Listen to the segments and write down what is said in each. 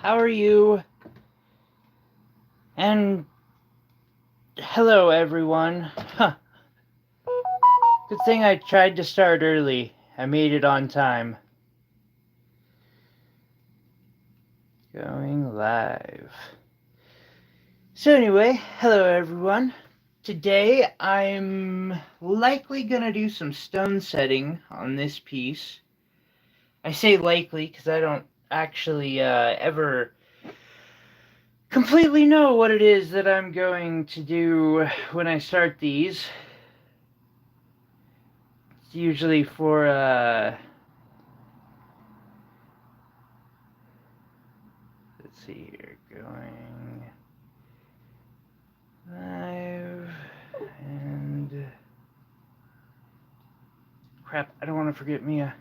How are you? And hello, everyone. Huh. Good thing I tried to start early. I made it on time. Going live. So, anyway, hello, everyone. Today, I'm likely gonna do some stone setting on this piece. I say likely because I don't actually ever completely know what it is that I'm going to do when I start these. It's usually for let's see here, going live and crap, I don't want to forget Mia.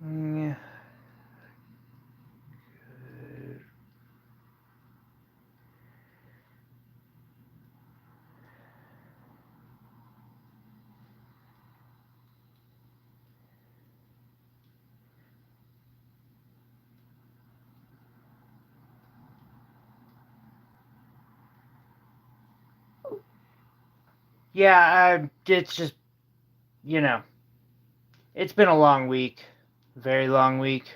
Yeah. Yeah, it's just, you know, it's been a long week. Very long week.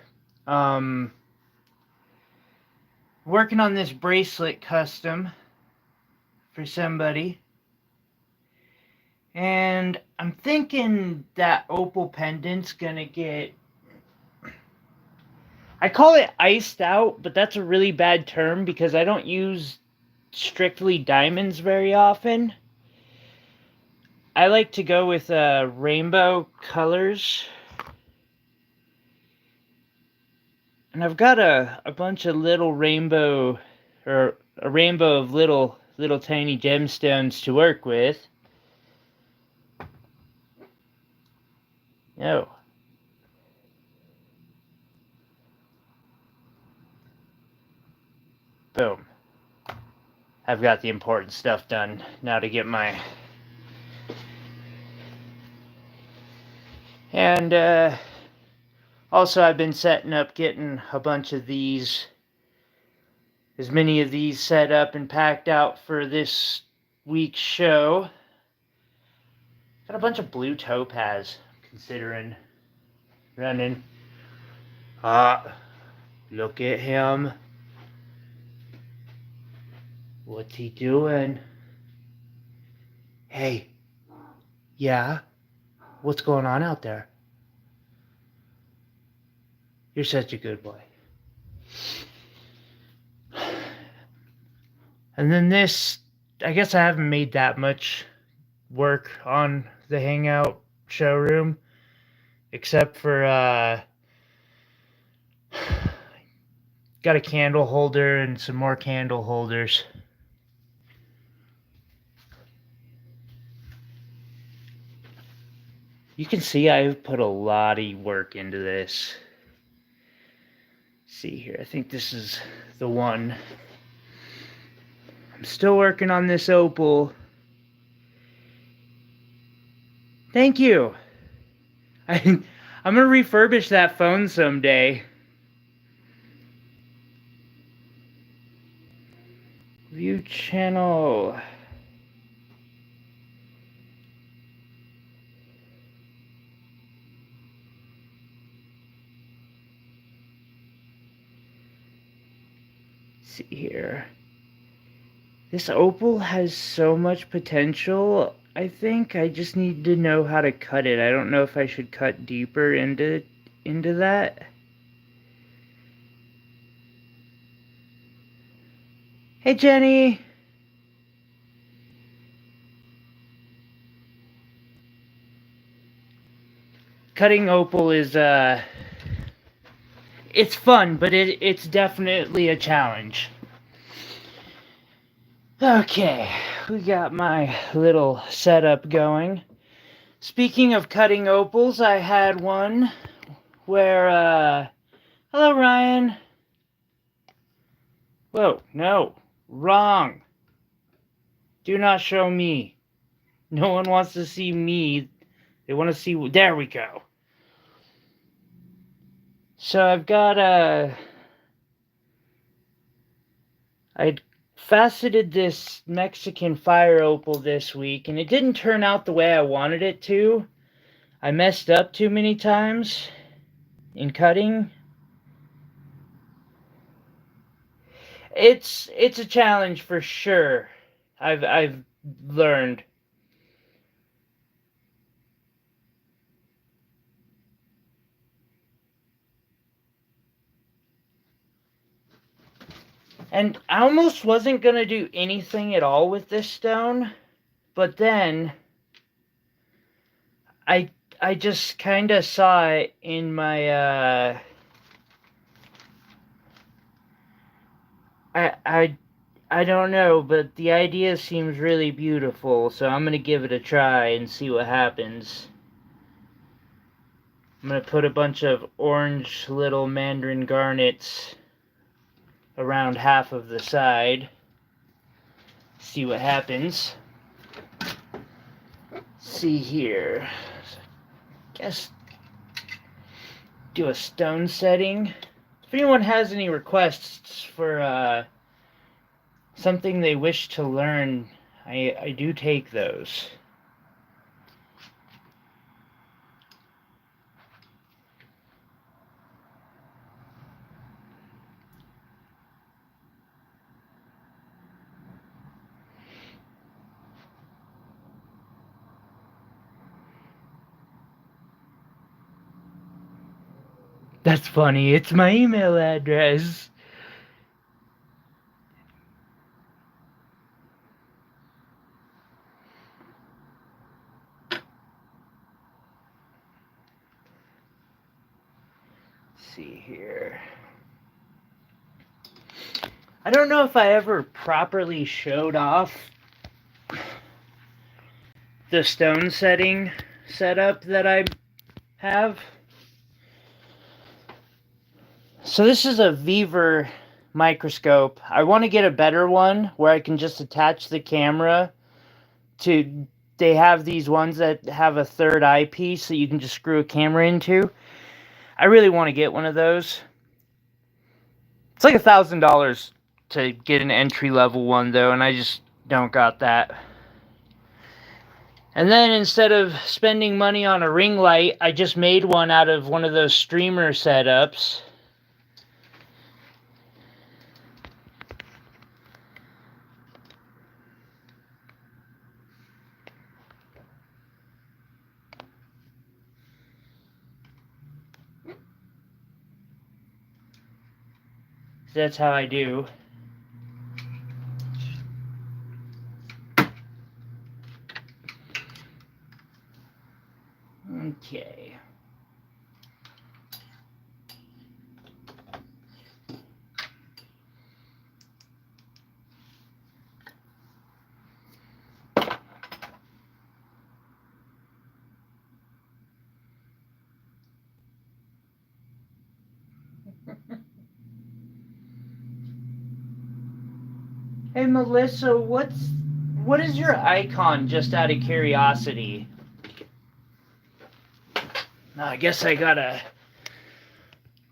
Um, Working on this bracelet custom for somebody. And I'm thinking that opal pendant's gonna get. I call it iced out, but that's a really bad term because I don't use strictly diamonds very often. I like to go with rainbow colors. And I've got a bunch of little rainbow, or a rainbow of little tiny gemstones to work with. Oh. Boom. I've got the important stuff done. Now to get my... And also I've been setting up getting a bunch of these, as many of these set up and packed out for this week's show. Got a bunch of blue topaz, considering running. Look at him. What's he doing? Hey. Yeah? What's going on out there? You're such a good boy. And then this, I guess I haven't made that much work on the Hangout showroom, except for, got a candle holder and some more candle holders. You can see I've put a lot of work into this. Let's see here, I think this is the one. I'm still working on this opal. Thank you. I'm gonna refurbish that phone someday. View channel. See here. This opal has so much potential. I think I just need to know how to cut it. I don't know if I should cut deeper into that. Hey, Jenny. Cutting opal is it's fun, but it's definitely a challenge. Okay, we got my little setup going. Speaking of cutting opals, I had one where, hello, Ryan. Whoa, no, wrong. Do not show me. No one wants to see me. They want to see... There we go. So I've got I faceted this Mexican fire opal this week, and it didn't turn out the way I wanted it to. I messed up too many times in cutting. It's a challenge for sure. I've learned. And I almost wasn't going to do anything at all with this stone, but then I just kind of saw it in my I don't know, but the idea seems really beautiful, so I'm going to give it a try and see what happens. I'm going to put a bunch of orange little mandarin garnets around half of the side. See what happens. See here. Guess do a stone setting. If anyone has any requests for something they wish to learn, I do take those. That's funny. It's my email address. Let's see here. I don't know if I ever properly showed off the stone setting setup that I have. So this is a Viver microscope. I want to get a better one where I can just attach the camera to... They have these ones that have a third eyepiece that you can just screw a camera into. I really want to get one of those. It's like $1,000 to get an entry-level one, though, and I just don't got that. And then instead of spending money on a ring light, I just made one out of one of those streamer setups. That's how I do. Okay. Hey Melissa, what is your icon, just out of curiosity? I guess I gotta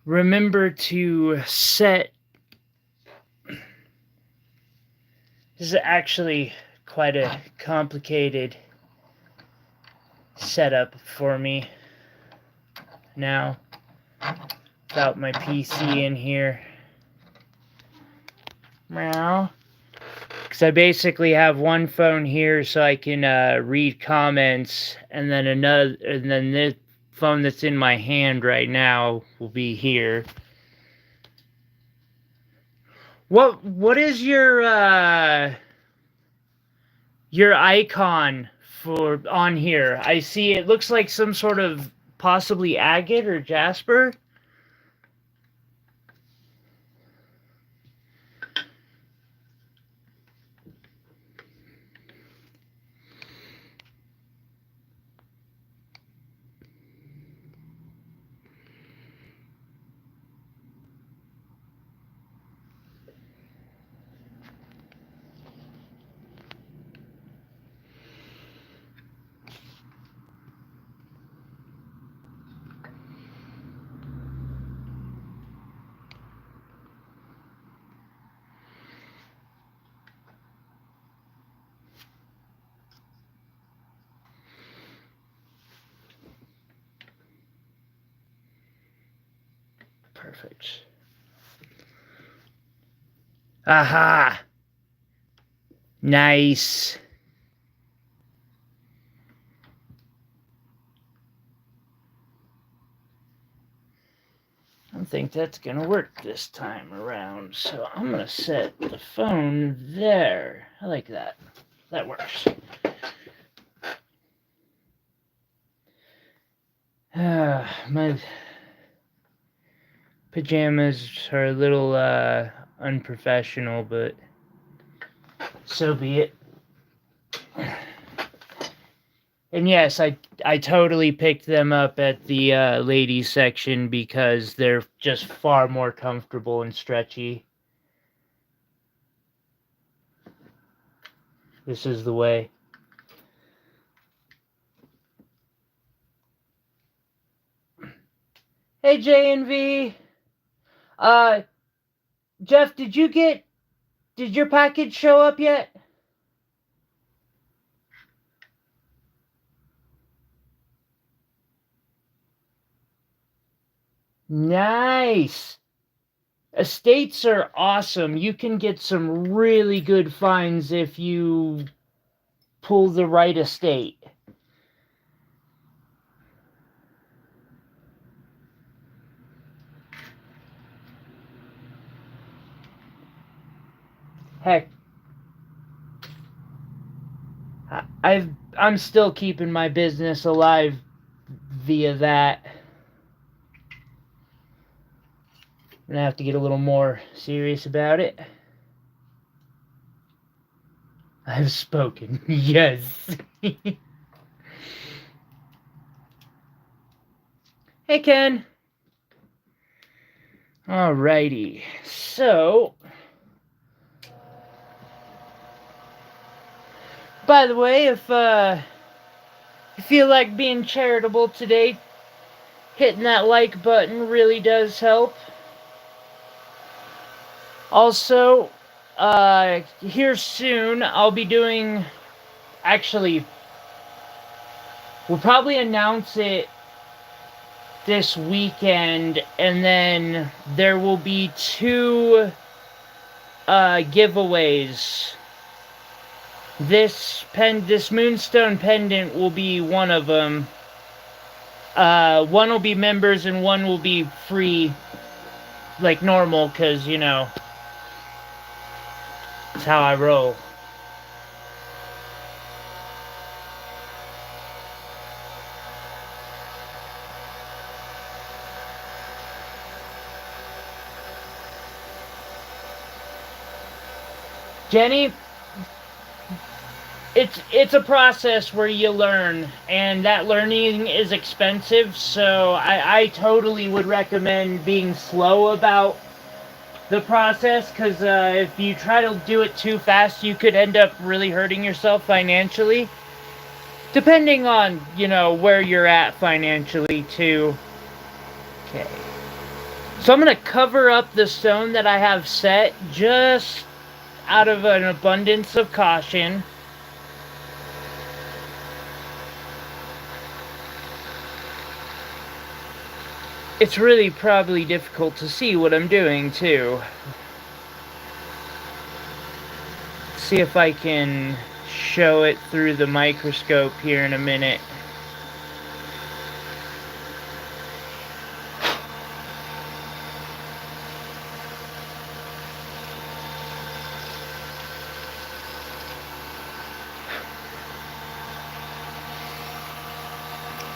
remember to set... This is actually quite a complicated setup for me now, without my PC in here. Meow. Because I basically have one phone here so I can read comments, and then another, and then this phone that's in my hand right now will be here. What is your icon for on here? I see it looks like some sort of possibly agate or jasper. Perfect. Aha! Nice. I don't think that's gonna work this time around, so I'm gonna set the phone there. I like that. That works. My pajamas are a little unprofessional, but so be it. And yes, I totally picked them up at the ladies section because they're just far more comfortable and stretchy. This is the way. Hey J&V. Jeff, did your package show up yet? Nice. Estates are awesome. You can get some really good finds if you pull the right estate. Heck, I'm still keeping my business alive via that. I'm gonna have to get a little more serious about it. I've spoken. Yes. Hey, Ken. Alrighty. So, by the way, if you feel like being charitable today, hitting that like button really does help. Also, here soon, I'll be doing... Actually, we'll probably announce it this weekend, and then there will be 2 giveaways. This Moonstone pendant will be one of them. One will be members and one will be free, like normal, because, you know, that's how I roll. Jenny, it's a process where you learn, and that learning is expensive, so I totally would recommend being slow about the process, because if you try to do it too fast, you could end up really hurting yourself financially, depending on, you know, where you're at financially, too. Okay. So I'm going to cover up the stone that I have set, just out of an abundance of caution. It's really probably difficult to see what I'm doing, too. See if I can show it through the microscope here in a minute.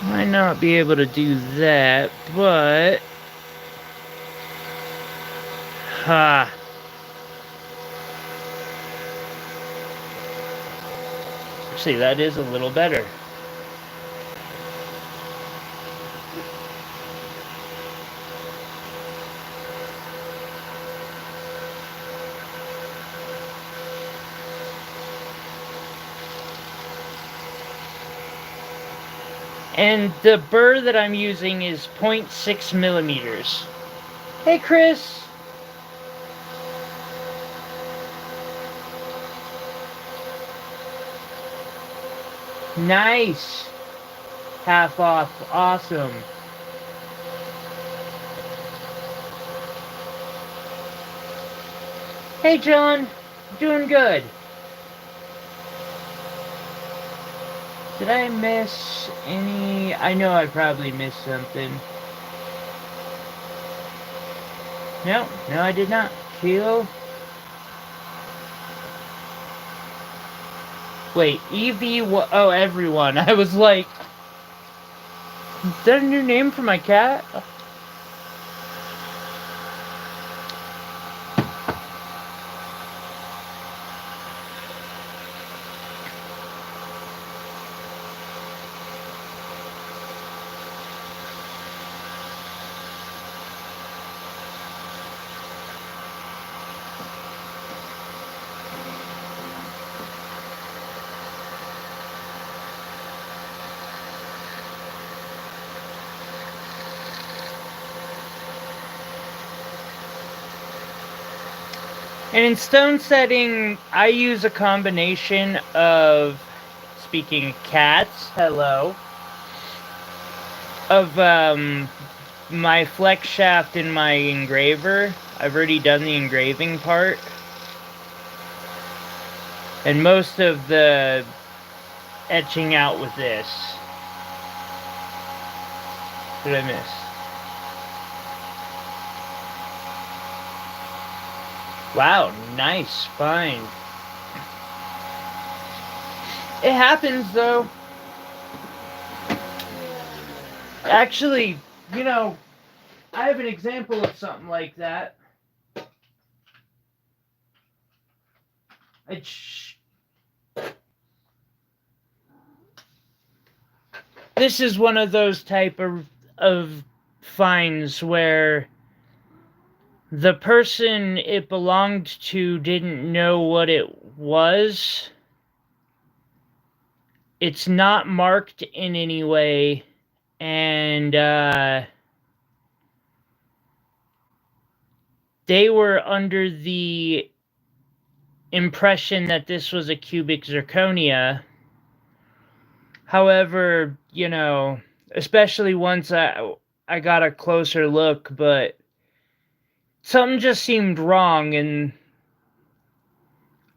Might not be able to do that, but... See, that is a little better. And the burr that I'm using is 0.6 millimeters. Hey, Chris! Nice! Half off. Awesome. Hey, John. Doing good. Did I miss any? I know I probably missed something. No, I did not. Kilo? Wait, EV? Oh, everyone. I was like, is that a new name for my cat? And in stone setting, I use a combination of, speaking of cats, hello, of my flex shaft and my engraver. I've already done the engraving part. And most of the etching out with this. What did I miss? Wow, nice find. It happens, though. Actually, you know, I have an example of something like that. This is one of those type of finds where the person it belonged to didn't know what it was. It's not marked in any way, and they were under the impression that this was a cubic zirconia. However, you know, especially once I got a closer look, but something just seemed wrong, and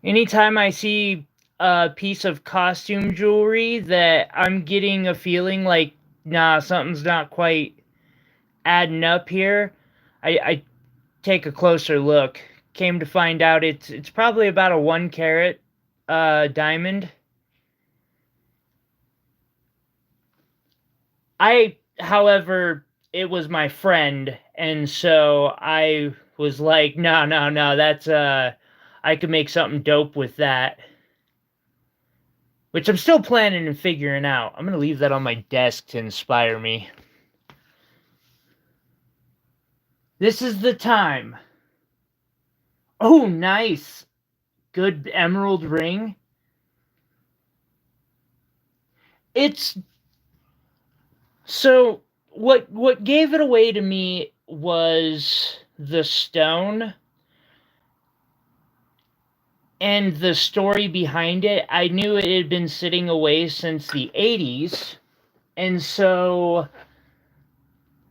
anytime I see a piece of costume jewelry that I'm getting a feeling like, nah, something's not quite adding up here, I take a closer look. Came to find out it's probably about a 1 carat diamond. However, it was my friend, and so I was like, no, that's I could make something dope with that. Which I'm still planning and figuring out. I'm gonna leave that on my desk to inspire me. This is the time. Oh, nice. Good emerald ring. It's so what gave it away to me was the stone and the story behind it. I knew it had been sitting away since the 80s, and so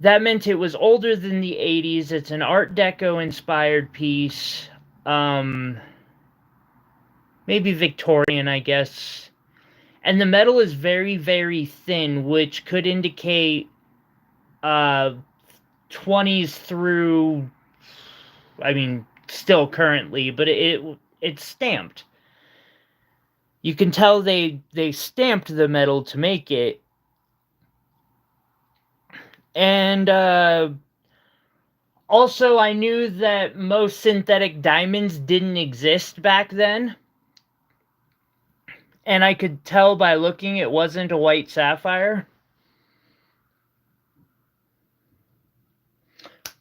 that meant it was older than the 80s. It's an Art Deco inspired piece. Maybe Victorian, I guess. And the metal is very, very thin, which could indicate 20s through, I mean, still currently, but it's stamped. You can tell they stamped the metal to make it. And also, I knew that most synthetic diamonds didn't exist back then. And I could tell by looking it wasn't a white sapphire.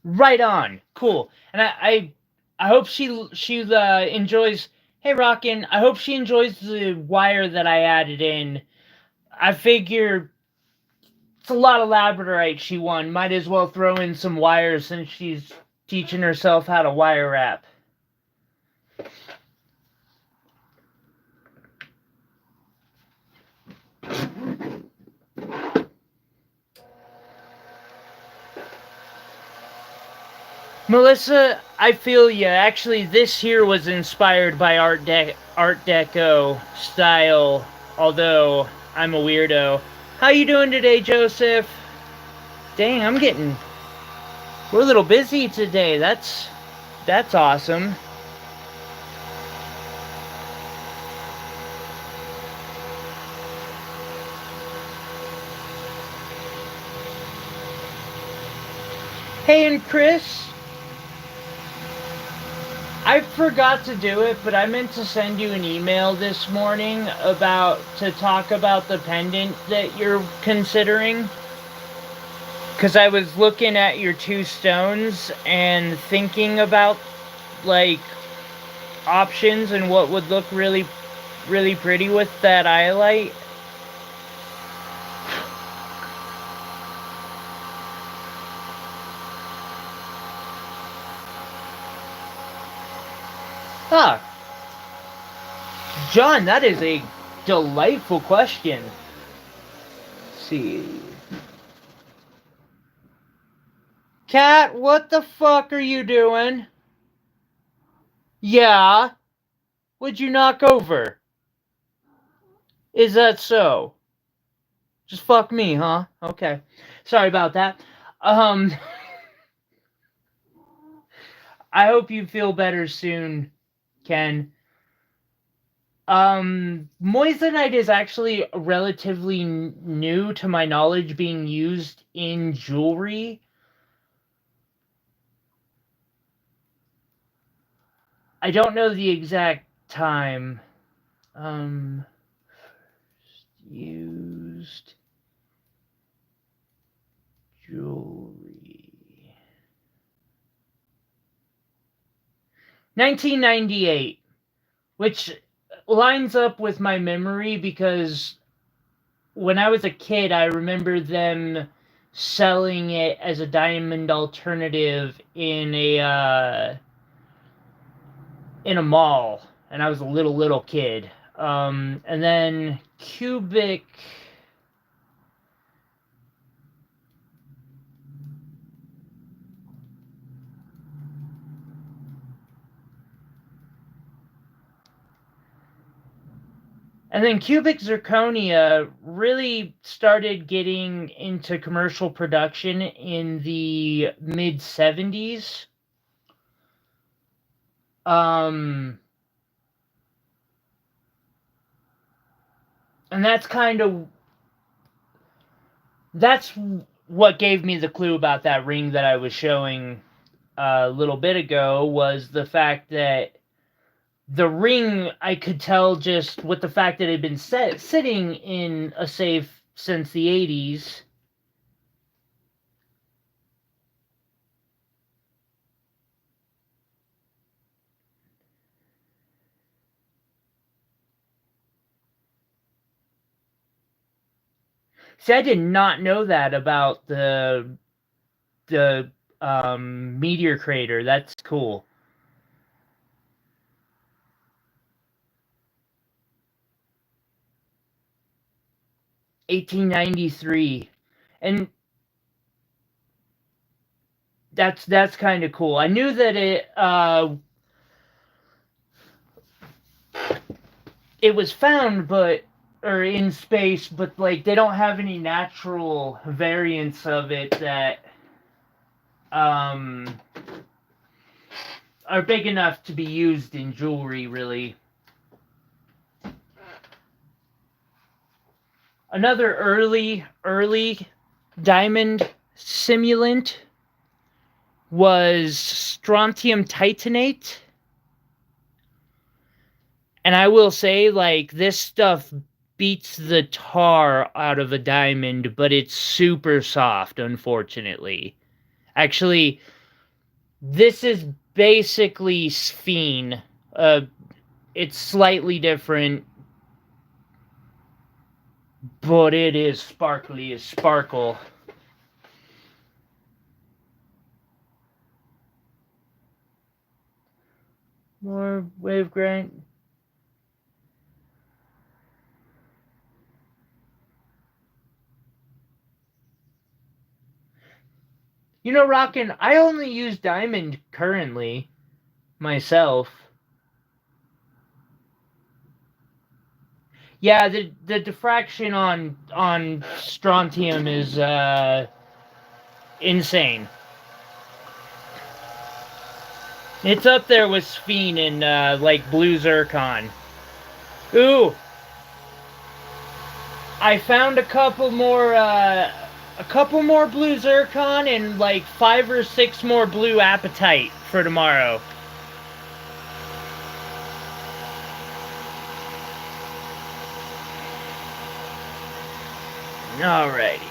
Right on. Cool. And I hope she enjoys. Hey, Rockin', I hope she enjoys the wire that I added in. I figure it's a lot of labradorite she won. Might as well throw in some wires since she's teaching herself how to wire wrap. Melissa, I feel ya. Actually, this here was inspired by Art Deco style, although I'm a weirdo. How you doing today, Joseph? Dang, we're a little busy today. That's awesome. Hey, and Chris, I forgot to do it, but I meant to send you an email this morning to talk about the pendant that you're considering. Because I was looking at your two stones and thinking about, like, options and what would look really, really pretty with that highlight. Huh. John, that is a delightful question. Let's see. Cat, what the fuck are you doing? Yeah? What'd you knock over? Is that so? Just fuck me, huh? Okay. Sorry about that. I hope you feel better soon, Ken. Moissanite is actually relatively new to my knowledge being used in jewelry. I don't know the exact time. Used jewelry. 1998, which lines up with my memory because when I was a kid, I remember them selling it as a diamond alternative in a mall, and I was a little kid. And then Cubic. And then Cubic Zirconia really started getting into commercial production in the mid 70s. And that's what gave me the clue about that ring that I was showing a little bit ago, was the fact that the ring, I could tell just with the fact that it had been sitting in a safe since the 80s. See, I did not know that about the meteor crater. That's cool. $1893, and that's kind of cool. I knew that it was found, or in space, but like they don't have any natural variants of it that are big enough to be used in jewelry, really. Another early diamond simulant was strontium titanate. And I will say, like, this stuff beats the tar out of a diamond, but it's super soft, unfortunately. Actually, this is basically sphene. It's slightly different, but it is sparkly as sparkle. More wave grind. You know, Rockin', I only use diamond currently myself. Yeah, the diffraction on strontium is insane. It's up there with Sphene and like blue zircon. Ooh, I found a couple more blue zircon and like 5 or 6 more blue apatite for tomorrow. Alrighty.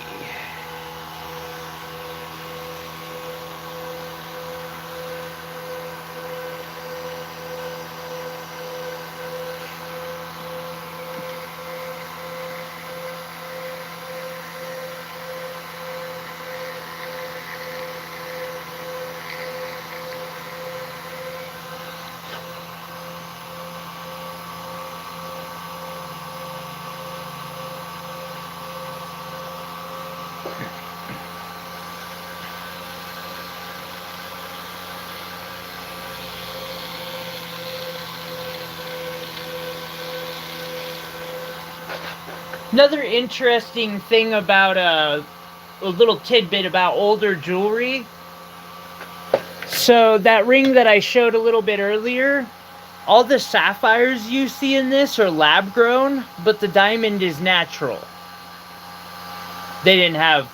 Another interesting thing about a little tidbit about older jewelry. So that ring that I showed a little bit earlier, all the sapphires you see in this are lab grown, but the diamond is natural. They didn't have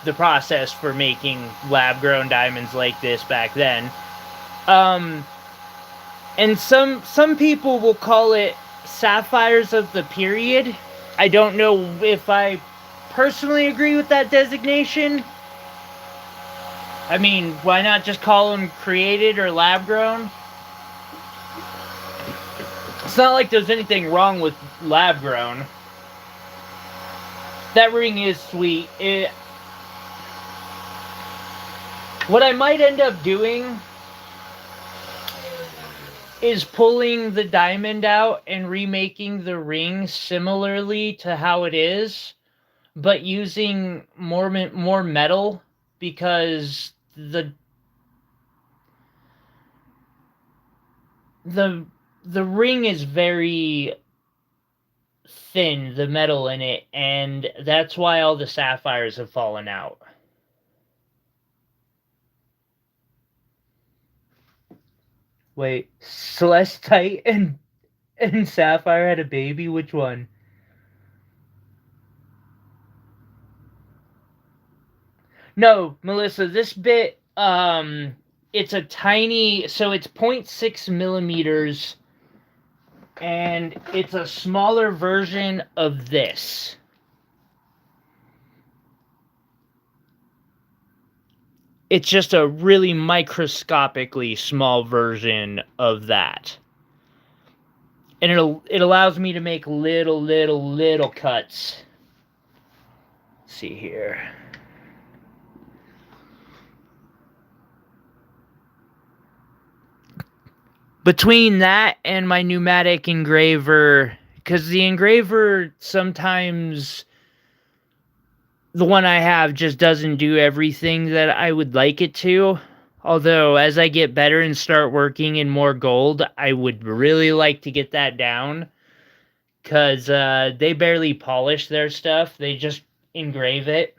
the process for making lab grown diamonds like this back then. And some people will call it sapphires of the period. I don't know if I personally agree with that designation. I mean, why not just call them created or lab grown? It's not like there's anything wrong with lab grown. That ring is sweet. What I might end up doing is pulling the diamond out and remaking the ring similarly to how it is, but using more metal, because the ring is very thin, the metal in it, and that's why all the sapphires have fallen out. Wait, Celestite and Sapphire had a baby? Which one? No, Melissa, this bit, it's a tiny, so it's 0.6 millimeters, and it's a smaller version of this. It's just a really microscopically small version of that. And it allows me to make little cuts. Let's see here. Between that and my pneumatic engraver, because the engraver sometimes, the one I have just doesn't do everything that I would like it to. Although, as I get better and start working in more gold, I would really like to get that down. Because they barely polish their stuff. They just engrave it.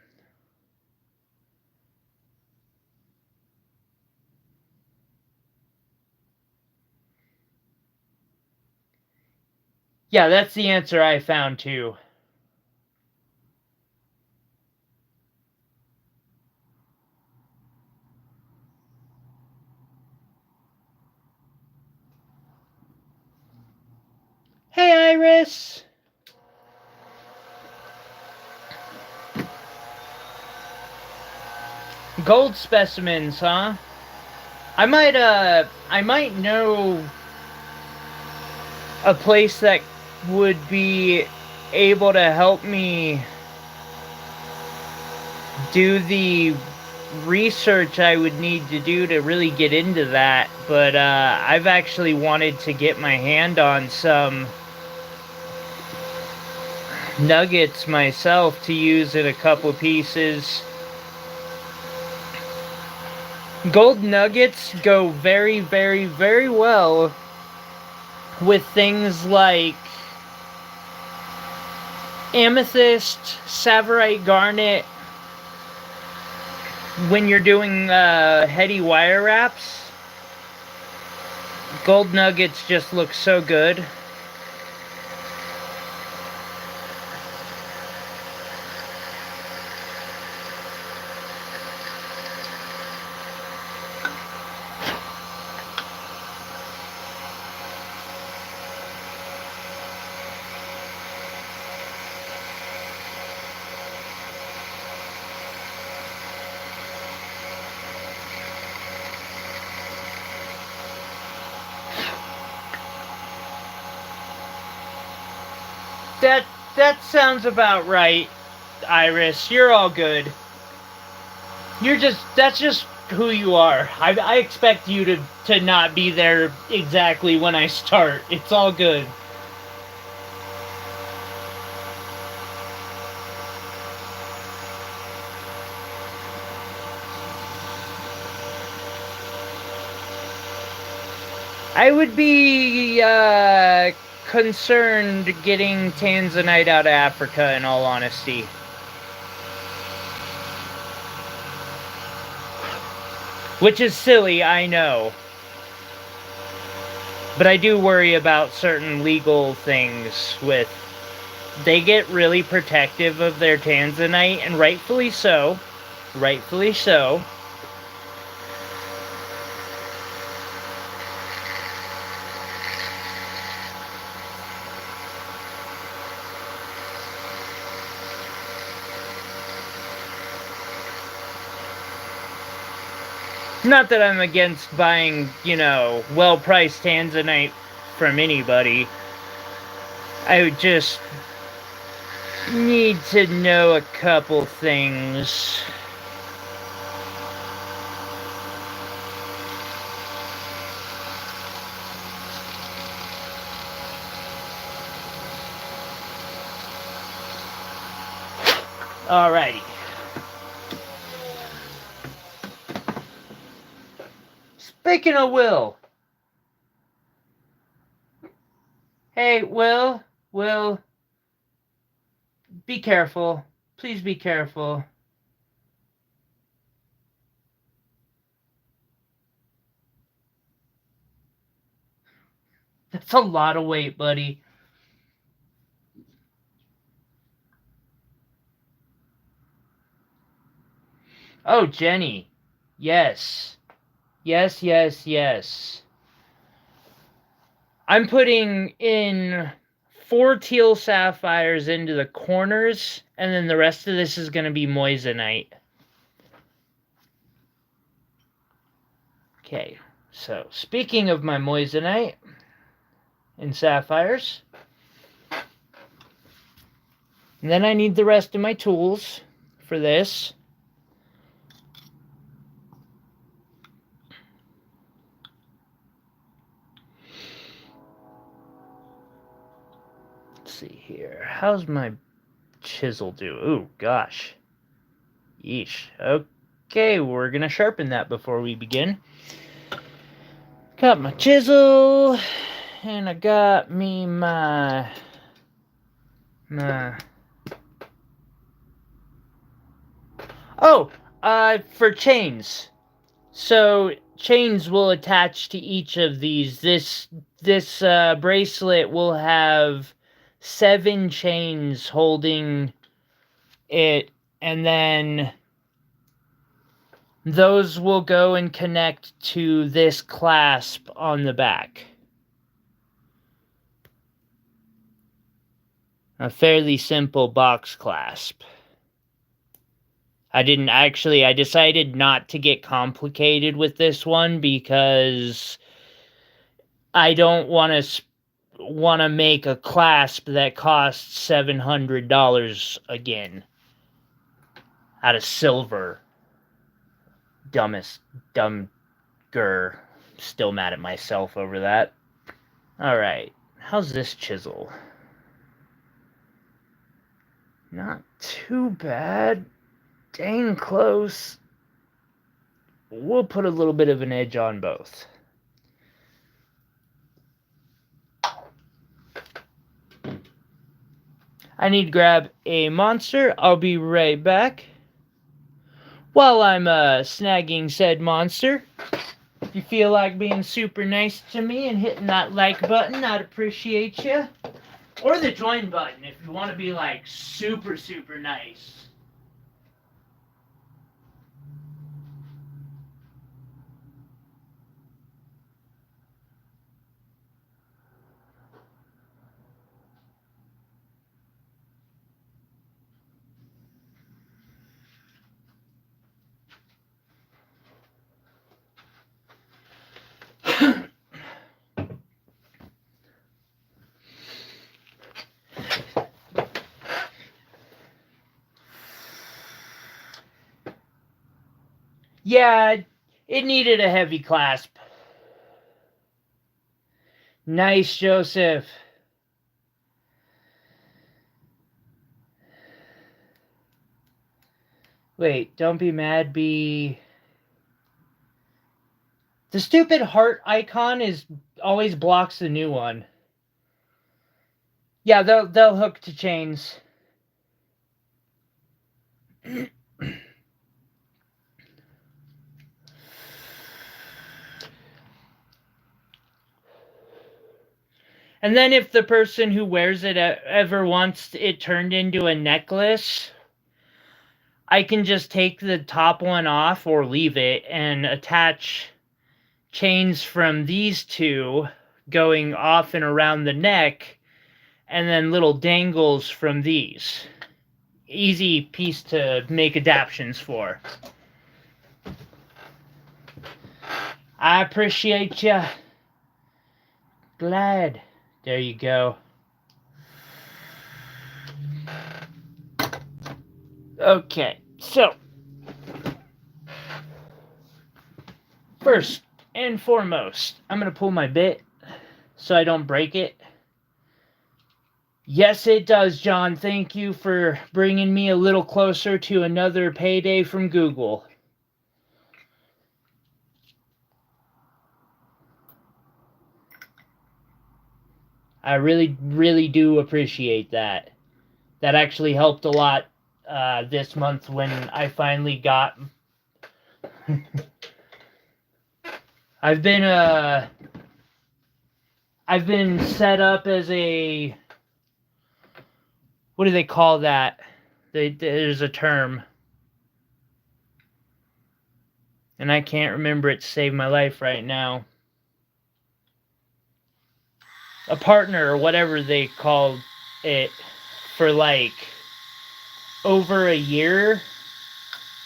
Yeah, that's the answer I found too. Hey, Iris! Gold specimens, huh? I might know a place that would be able to help me do the research I would need to do to really get into that, but I've actually wanted to get my hand on some nuggets myself to use in a couple pieces. Gold nuggets go very, very, very well with things like amethyst, savorite garnet. When you're doing heady wire wraps, gold nuggets just look so good. That sounds about right, Iris. You're all good. That's just who you are. I expect you to not be there exactly when I start. It's all good. I would be concerned getting tanzanite out of Africa, in all honesty. Which is silly, I know. But I do worry about certain legal things with... They get really protective of their tanzanite, and rightfully so. Rightfully so. Not that I'm against buying, well-priced tanzanite from anybody. I would just need to know a couple things. Alrighty. Speaking of Will. Hey, Will, be careful. Please be careful. That's a lot of weight, buddy. Oh, Jenny. Yes. Yes. I'm putting in 4 teal sapphires into the corners, and then the rest of this is going to be moissanite. Okay, so speaking of my moissanite and sapphires, and then I need the rest of my tools for this. Let's see here. How's my chisel do? Ooh, gosh. Yeesh. Okay, we're gonna sharpen that before we begin. Got my chisel, and I got me my for chains. So chains will attach to each of these. This bracelet will have 7 chains holding it, and then those will go and connect to this clasp on the back. A fairly simple box clasp. I decided not to get complicated with this one because I don't want to make a clasp that costs $700 again out of silver. Dumber. Still mad at myself over that. Alright, how's this chisel? Not too bad. Dang close. we'll put a little bit of an edge on both. I need to grab a monster. I'll be right back. While I'm snagging said monster, if you feel like being super nice to me and hitting that like button, I'd appreciate you. Or the join button if you want to be like super, super nice. Yeah, it needed a heavy clasp. Nice, Joseph. Wait, don't be mad, be... The stupid heart icon always blocks the new one. Yeah, they'll hook to chains. And then if the person who wears it ever wants it turned into a necklace, I can just take the top one off or leave it and attach chains from these two going off and around the neck, and then little dangles from these. Easy piece to make adaptions for. I appreciate ya. Glad. There you go. Okay, so first and foremost, I'm going to pull my bit so I don't break it. Yes, it does, John. Thank you for bringing me a little closer to another payday from Google. I really, really do appreciate that. That actually helped a lot this month when I finally got... I've been set up as a... What do they call that? There's a term. And I can't remember it to save my life right now. A partner, or whatever they called it, for like over a year.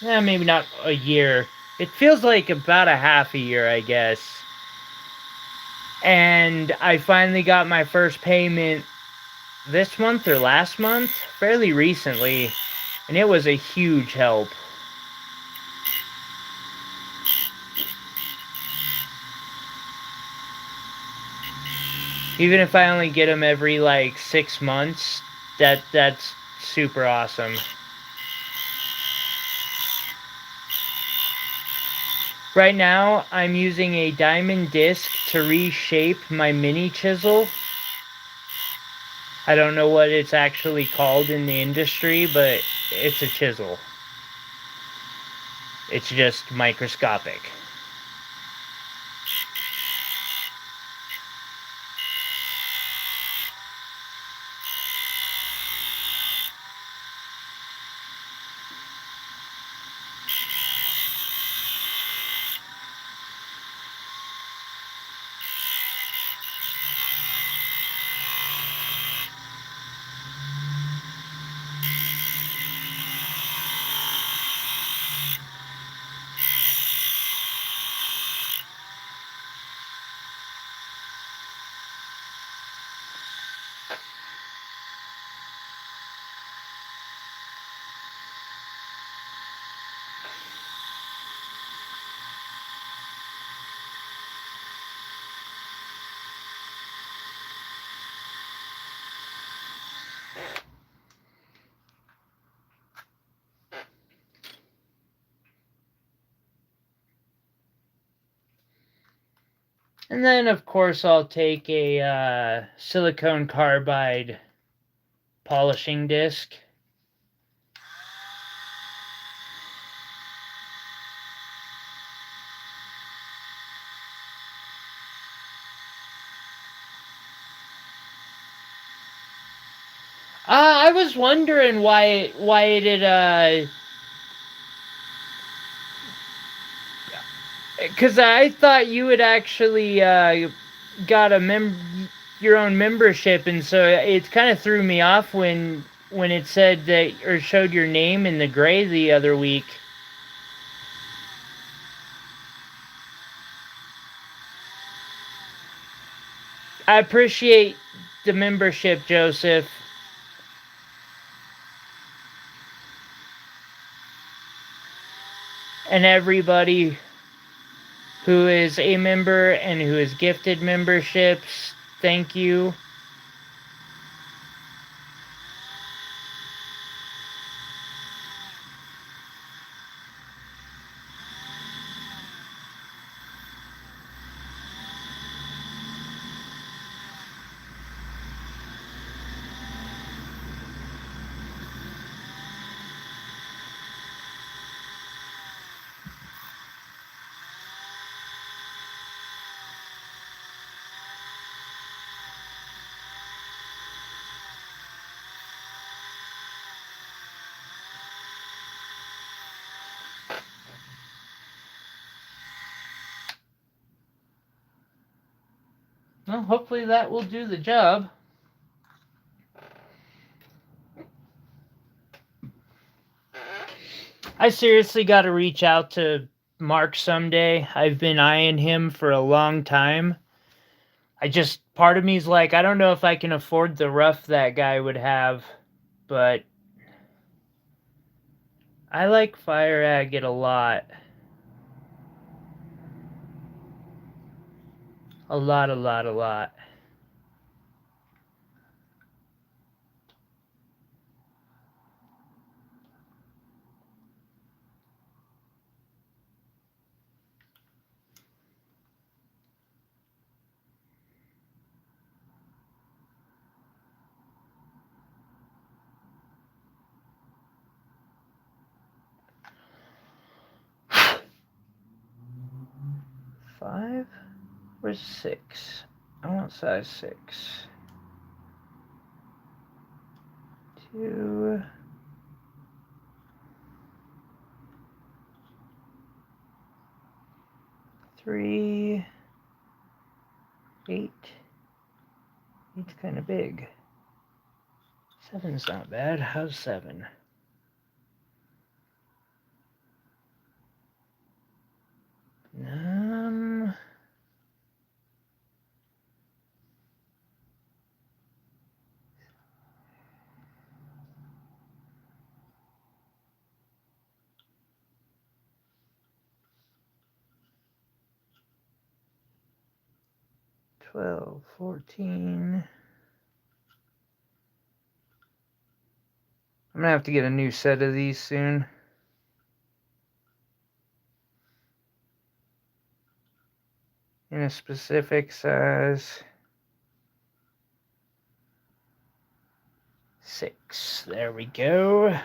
Maybe not a year. It feels like about a half a year, I guess. And I finally got my first payment this month or last month, fairly recently, and it was a huge help. Even if I only get them every like 6 months, that's super awesome. Right now, I'm using a diamond disc to reshape my mini chisel. I don't know what it's actually called in the industry, but it's a chisel. It's just microscopic. And then, of course, I'll take a silicone carbide polishing disc. I was wondering why it had, because I thought you had actually got your own membership, and so it kind of threw me off when it said that or showed your name in the gray the other week. I appreciate the membership, Joseph. And everybody who is a member and who is gifted memberships, thank you. Well, hopefully that will do the job. I seriously got to reach out to Mark someday. I've been eyeing him for a long time. Part of me is like, I don't know if I can afford the rough that guy would have, but I like Fire Agate a lot. A lot, a lot, a lot. Five? Where's 6? I want size 6. 2. 3. 8. 8's kind of big. 7's not bad. How's 7? Um... 12, 14. I'm gonna have to get a new set of these soon. In a specific size. 6. There we go.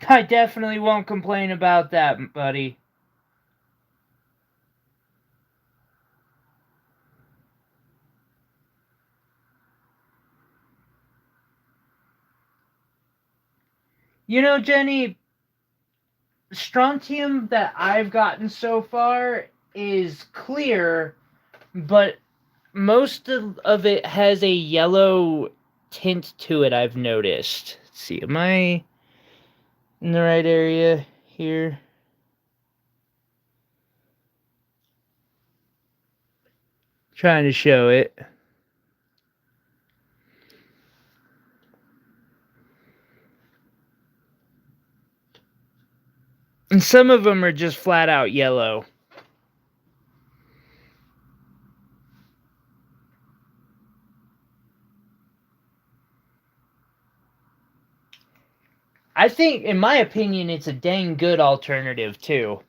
I definitely won't complain about that, buddy. You know, Jenny, strontium that I've gotten so far is clear, but most of it has a yellow tint to it, I've noticed. Let's see, am I in the right area here? Trying to show it. And some of them are just flat out yellow. I think, in my opinion, it's a dang good alternative, too.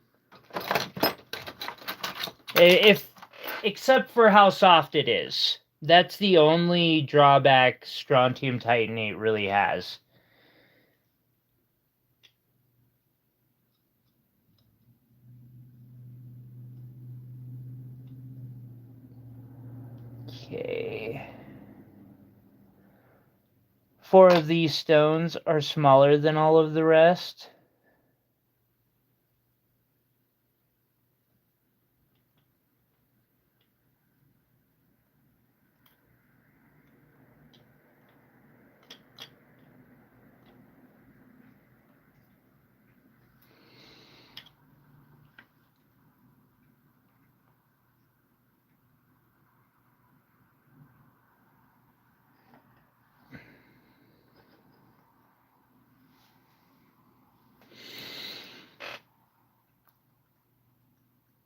Except for how soft it is. That's the only drawback strontium titanate really has. Okay. 4 of these stones are smaller than all of the rest.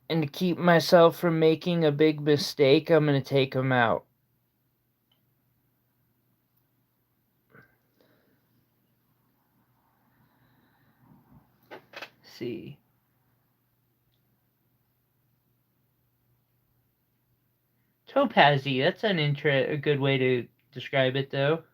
And to keep myself from making a big mistake, I'm going to take them out. See. Topazy, that's a good way to describe it, though.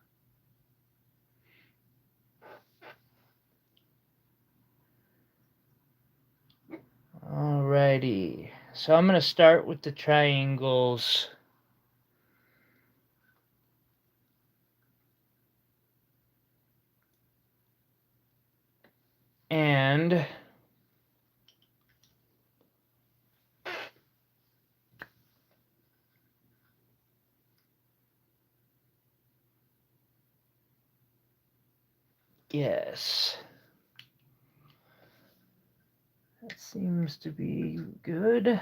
Alrighty. So I'm going to start with the triangles. And yes. That seems to be good.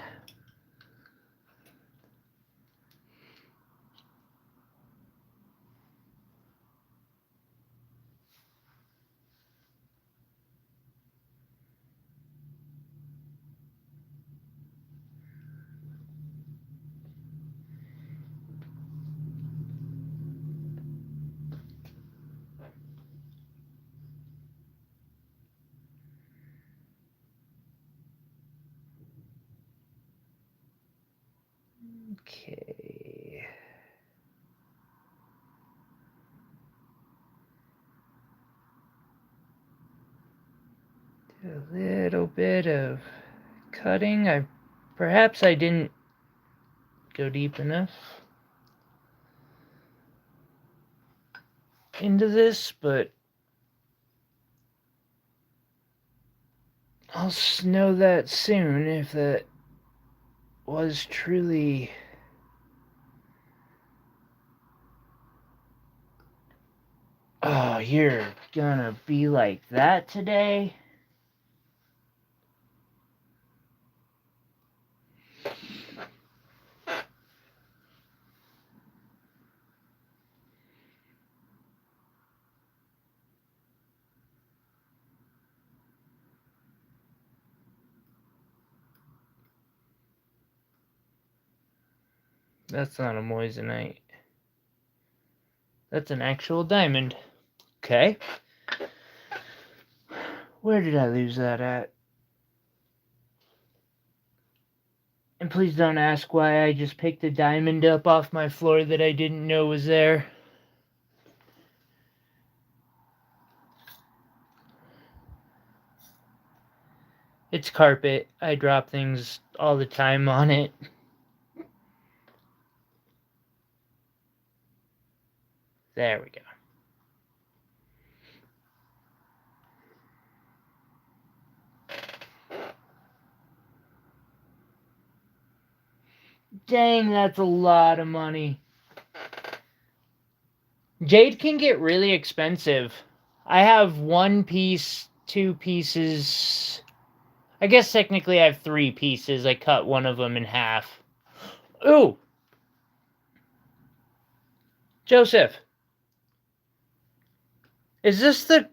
Okay. A little bit of cutting. Perhaps I didn't go deep enough into this, but I'll know that soon if that was truly oh, you're gonna be like that today? That's not a moissanite. That's an actual diamond. Okay. Where did I lose that at? And please don't ask why I just picked a diamond up off my floor that I didn't know was there. It's carpet. I drop things all the time on it. There we go. Dang, that's a lot of money. Jade can get really expensive. I have 1 piece, 2 pieces. I guess technically I have 3 pieces. I cut one of them in half. Ooh! Joseph. Is this the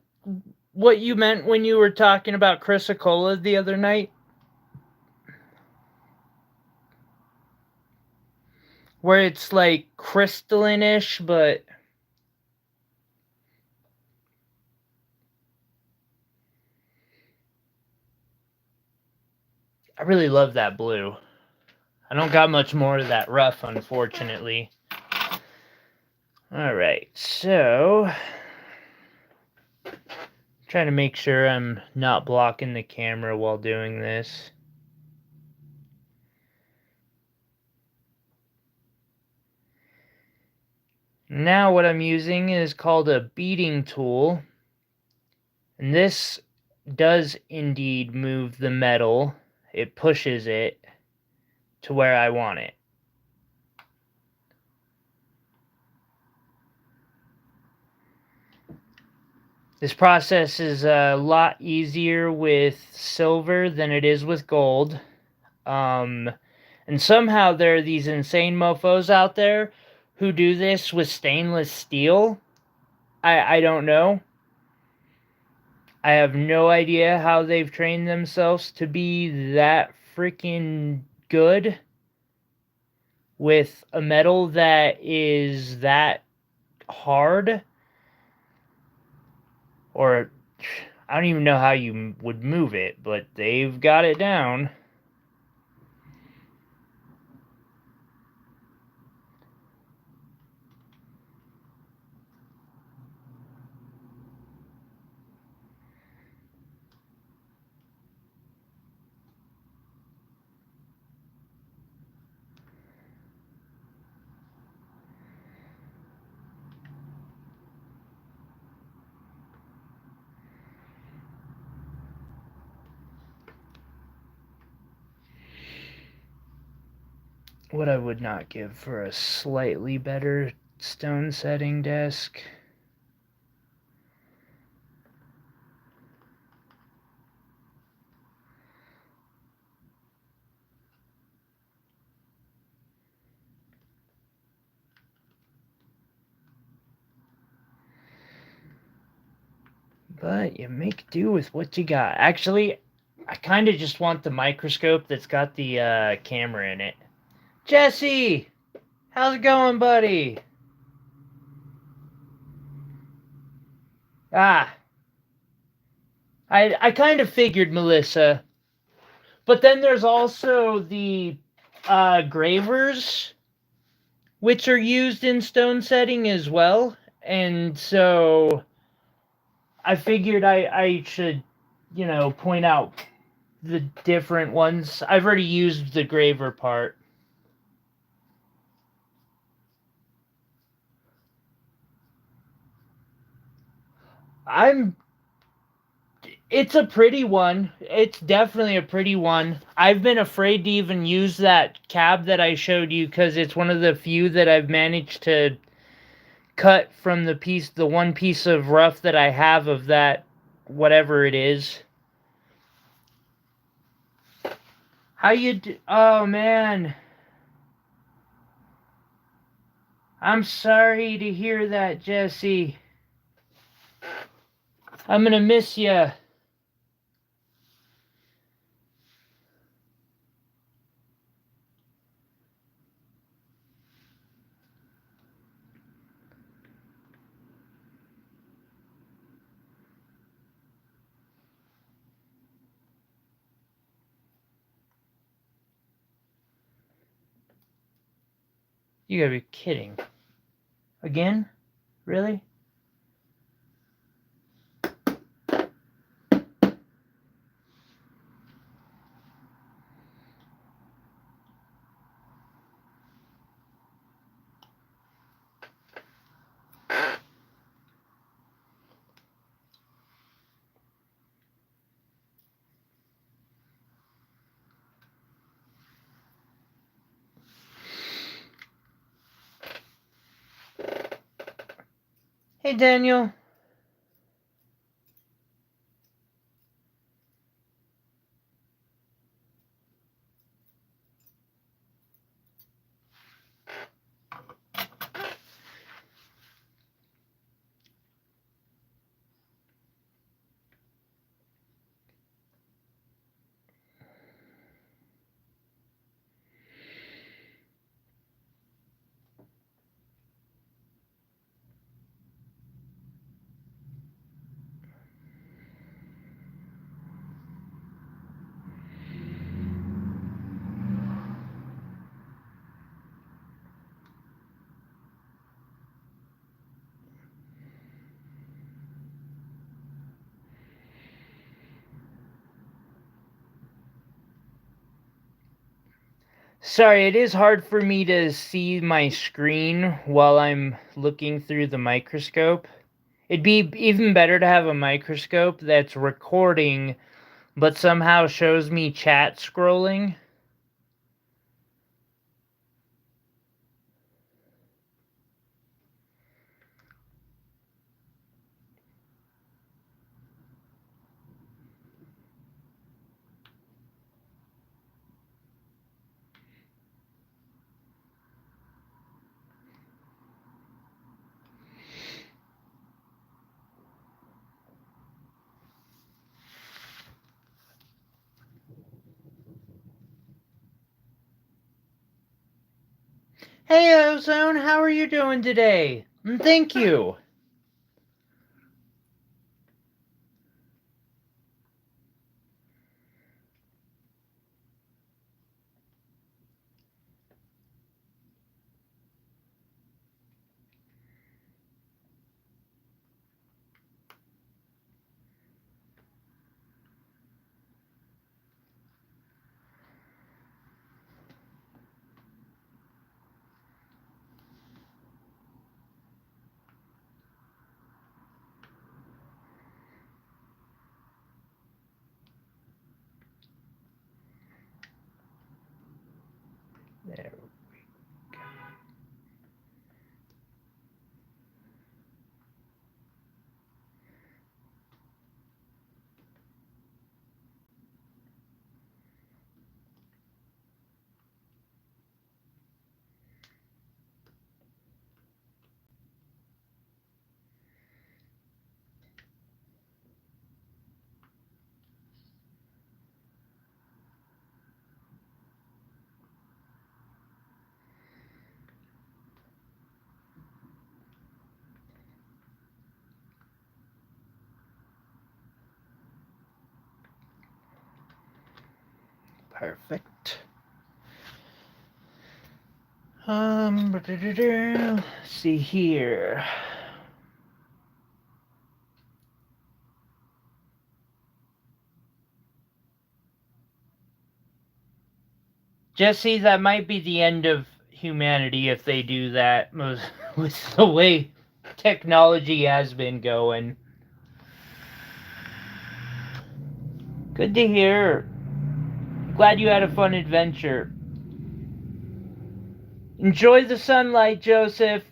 what you meant when you were talking about Chrysocolla the other night? Where it's like crystalline-ish, but I really love that blue. I don't got much more of that rough, unfortunately. Alright, so trying to make sure I'm not blocking the camera while doing this. Now what I'm using is called a beading tool. And this does indeed move the metal. It pushes it to where I want it. This process is a lot easier with silver than it is with gold. And somehow there are these insane mofos out there who do this with stainless steel. I don't know. I have no idea how they've trained themselves to be that freaking good with a metal that is that hard. Or I don't even know how you would move it, but they've got it down. What I would not give for a slightly better stone setting desk. But you make do with what you got. Actually, I kind of just want the microscope that's got the camera in it. Jesse! How's it going, buddy? Ah. I kind of figured, Melissa. But then there's also the gravers, which are used in stone setting as well. And so I figured I should, point out the different ones. I've already used the graver part. It's a pretty one. It's definitely a pretty one. I've been afraid to even use that cab that I showed you because it's one of the few that I've managed to cut from the one piece of rough that I have of that, whatever it is. How you do? Oh, man. I'm sorry to hear that, Jesse. I'm gonna miss you. You gotta be kidding. Again? Really? Hey, Daniel. Sorry, it is hard for me to see my screen while I'm looking through the microscope. It'd be even better to have a microscope that's recording, but somehow shows me chat scrolling. Hey, Ozone, how are you doing today? And thank you. There. Perfect. Let's see here. Jesse, that might be the end of humanity if they do that with the way technology has been going. Good to hear. Glad you had a fun adventure. Enjoy the sunlight, Joseph.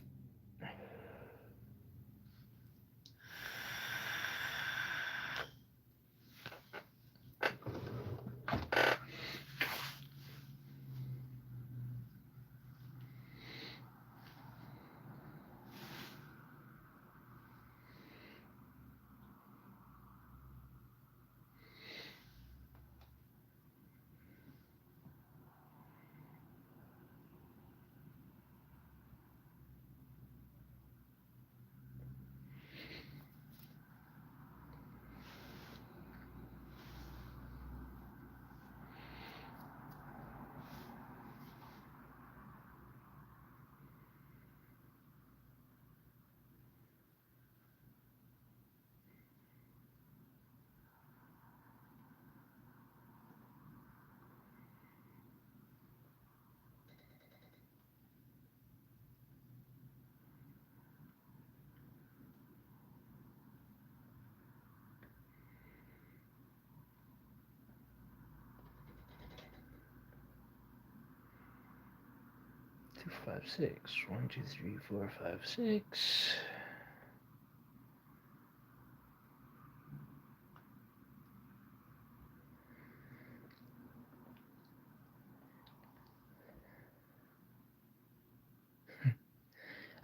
Two, 5, 6. 1, 2, 3, 4, 5, 6.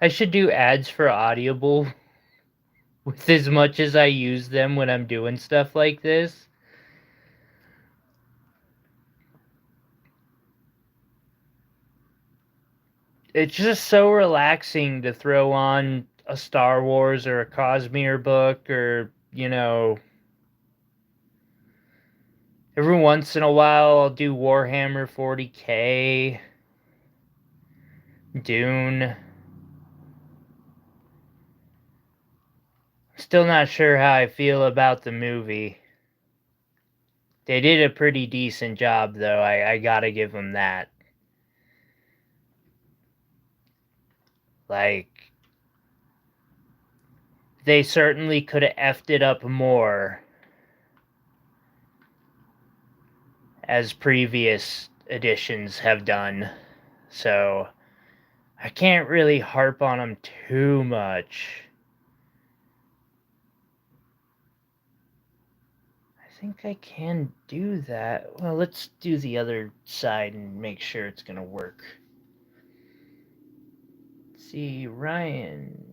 I should do ads for Audible with as much as I use them when I'm doing stuff like this. It's just so relaxing to throw on a Star Wars or a Cosmere book, or, every once in a while I'll do Warhammer 40k, Dune. Still not sure how I feel about the movie. They did a pretty decent job, though. I gotta give them that. Like, they certainly could have effed it up more as previous editions have done. So, I can't really harp on them too much. I think I can do that. Well, let's do the other side and make sure it's going to work. Let's see, Ryan.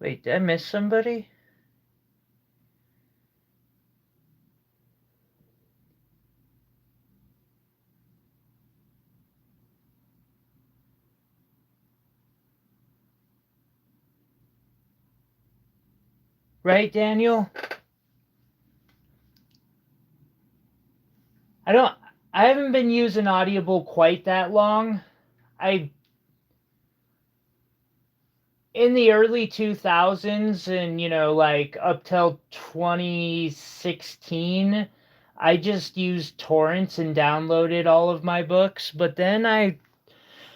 Wait, did I miss somebody? Right, Daniel? I haven't been using Audible quite that long. In the early 2000s and, like up till 2016, I just used torrents and downloaded all of my books. But then I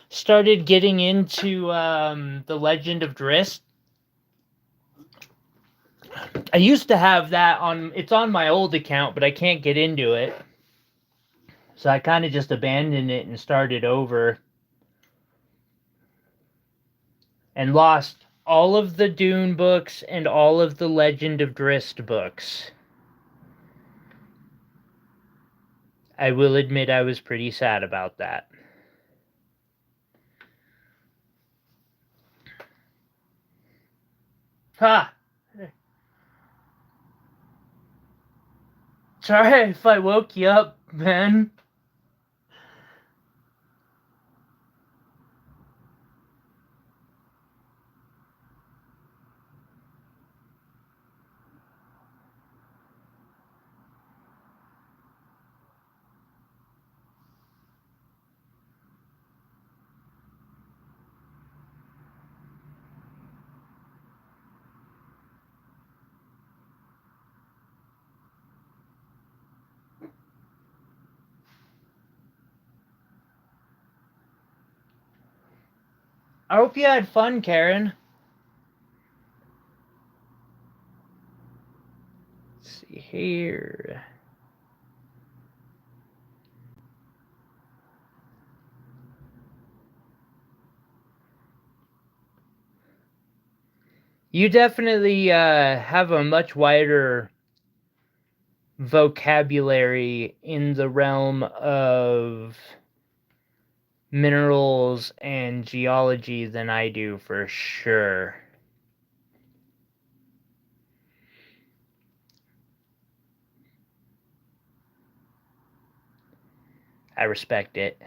started getting into The Legend of Drizzt. I used to have that it's on my old account, but I can't get into it. So I kind of just abandoned it and started over. And lost all of the Dune books and all of the Legend of Drizzt books. I will admit I was pretty sad about that. Ha! Sorry if I woke you up, man. I hope you had fun, Karen. Let's see here. You definitely have a much wider vocabulary in the realm of minerals and geology than I do, for sure. I respect it.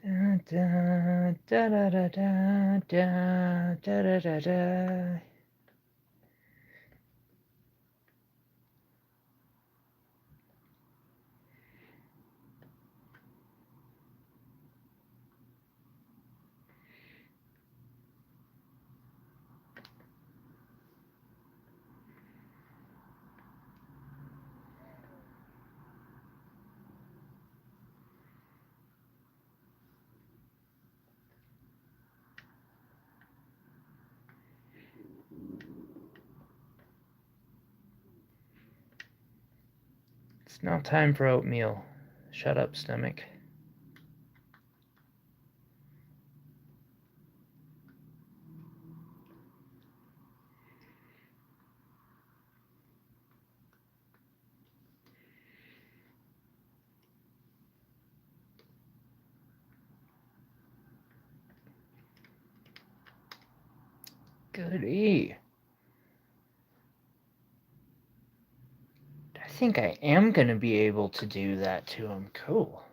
Da, da, da, da, da, da, da, da, da, da. It's now time for oatmeal. Shut up, stomach. Goody. I think I am going to be able to do that to him. Cool.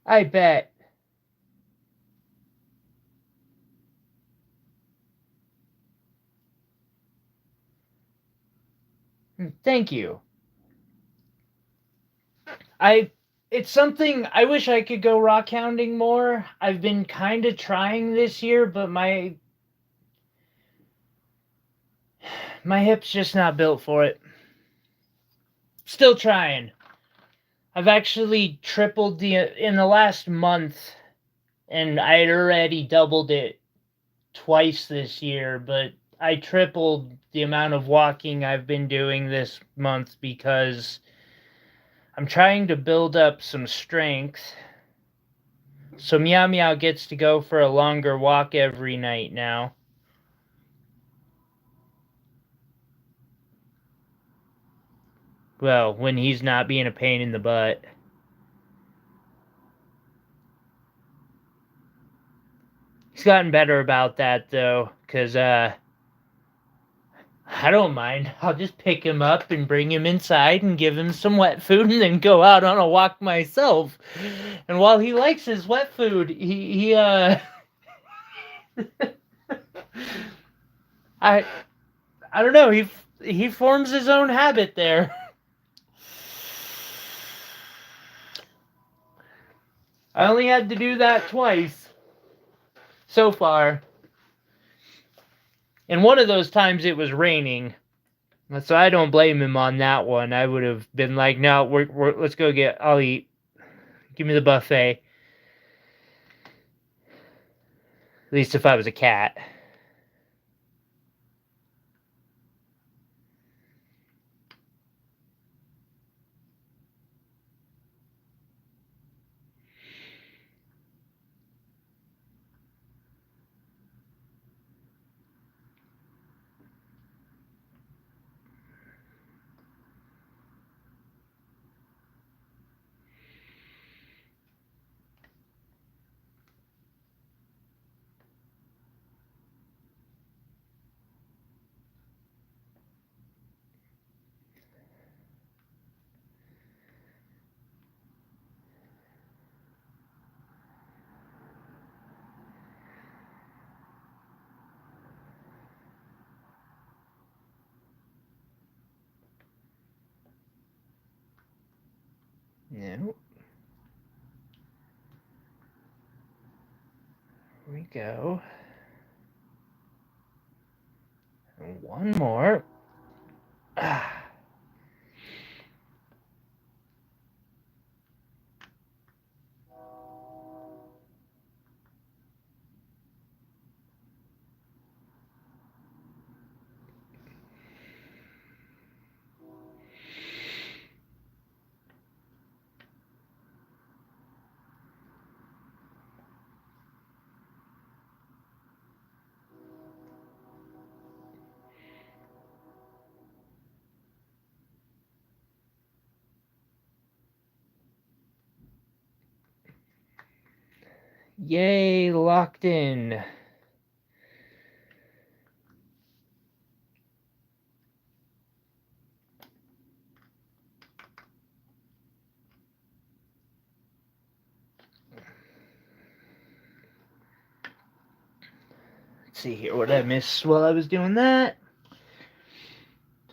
I bet. Thank you. It's something I wish I could go rock hounding more. I've been kind of trying this year, but my hip's just not built for it. Still trying. I've actually tripled in the last month, and I had already doubled it twice this year, but I tripled the amount of walking I've been doing this month because I'm trying to build up some strength. So Meow Meow gets to go for a longer walk every night now. Well, when he's not being a pain in the butt. He's gotten better about that, though, because, I don't mind. I'll just pick him up and bring him inside and give him some wet food and then go out on a walk myself. And while he likes his wet food, he I don't know, he forms his own habit there. I only had to do that twice so far. And one of those times it was raining. So I don't blame him on that one. I would have been like, no, let's go I'll eat. Give me the buffet. At least if I was a cat. No. Here we go. And one more. Yay, locked in. Let's see here what I missed while I was doing that.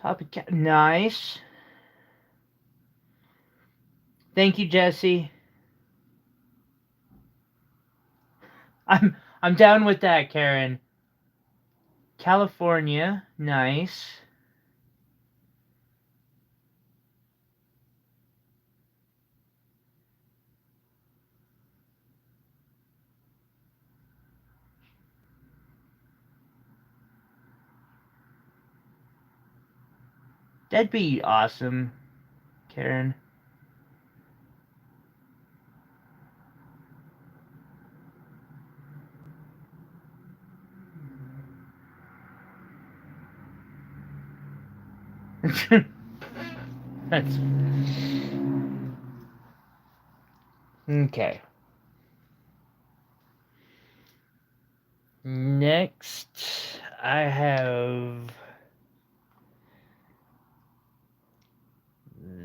Topic nice. Thank you, Jesse. I'm down with that, Karen. California, nice. That'd be awesome, Karen. That's okay. Next, I have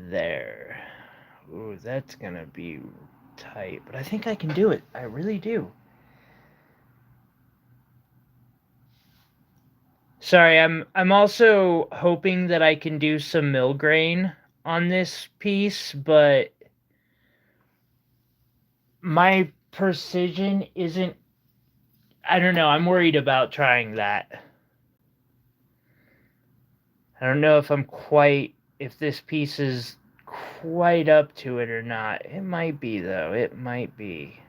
there. Ooh, that's gonna be tight, but I think I can do it. I really do. Sorry, I'm also hoping that I can do some mill grain on this piece, but my precision isn't... I don't know, I'm worried about trying that. I don't know if this piece is quite up to it or not. It might be, though. It might be.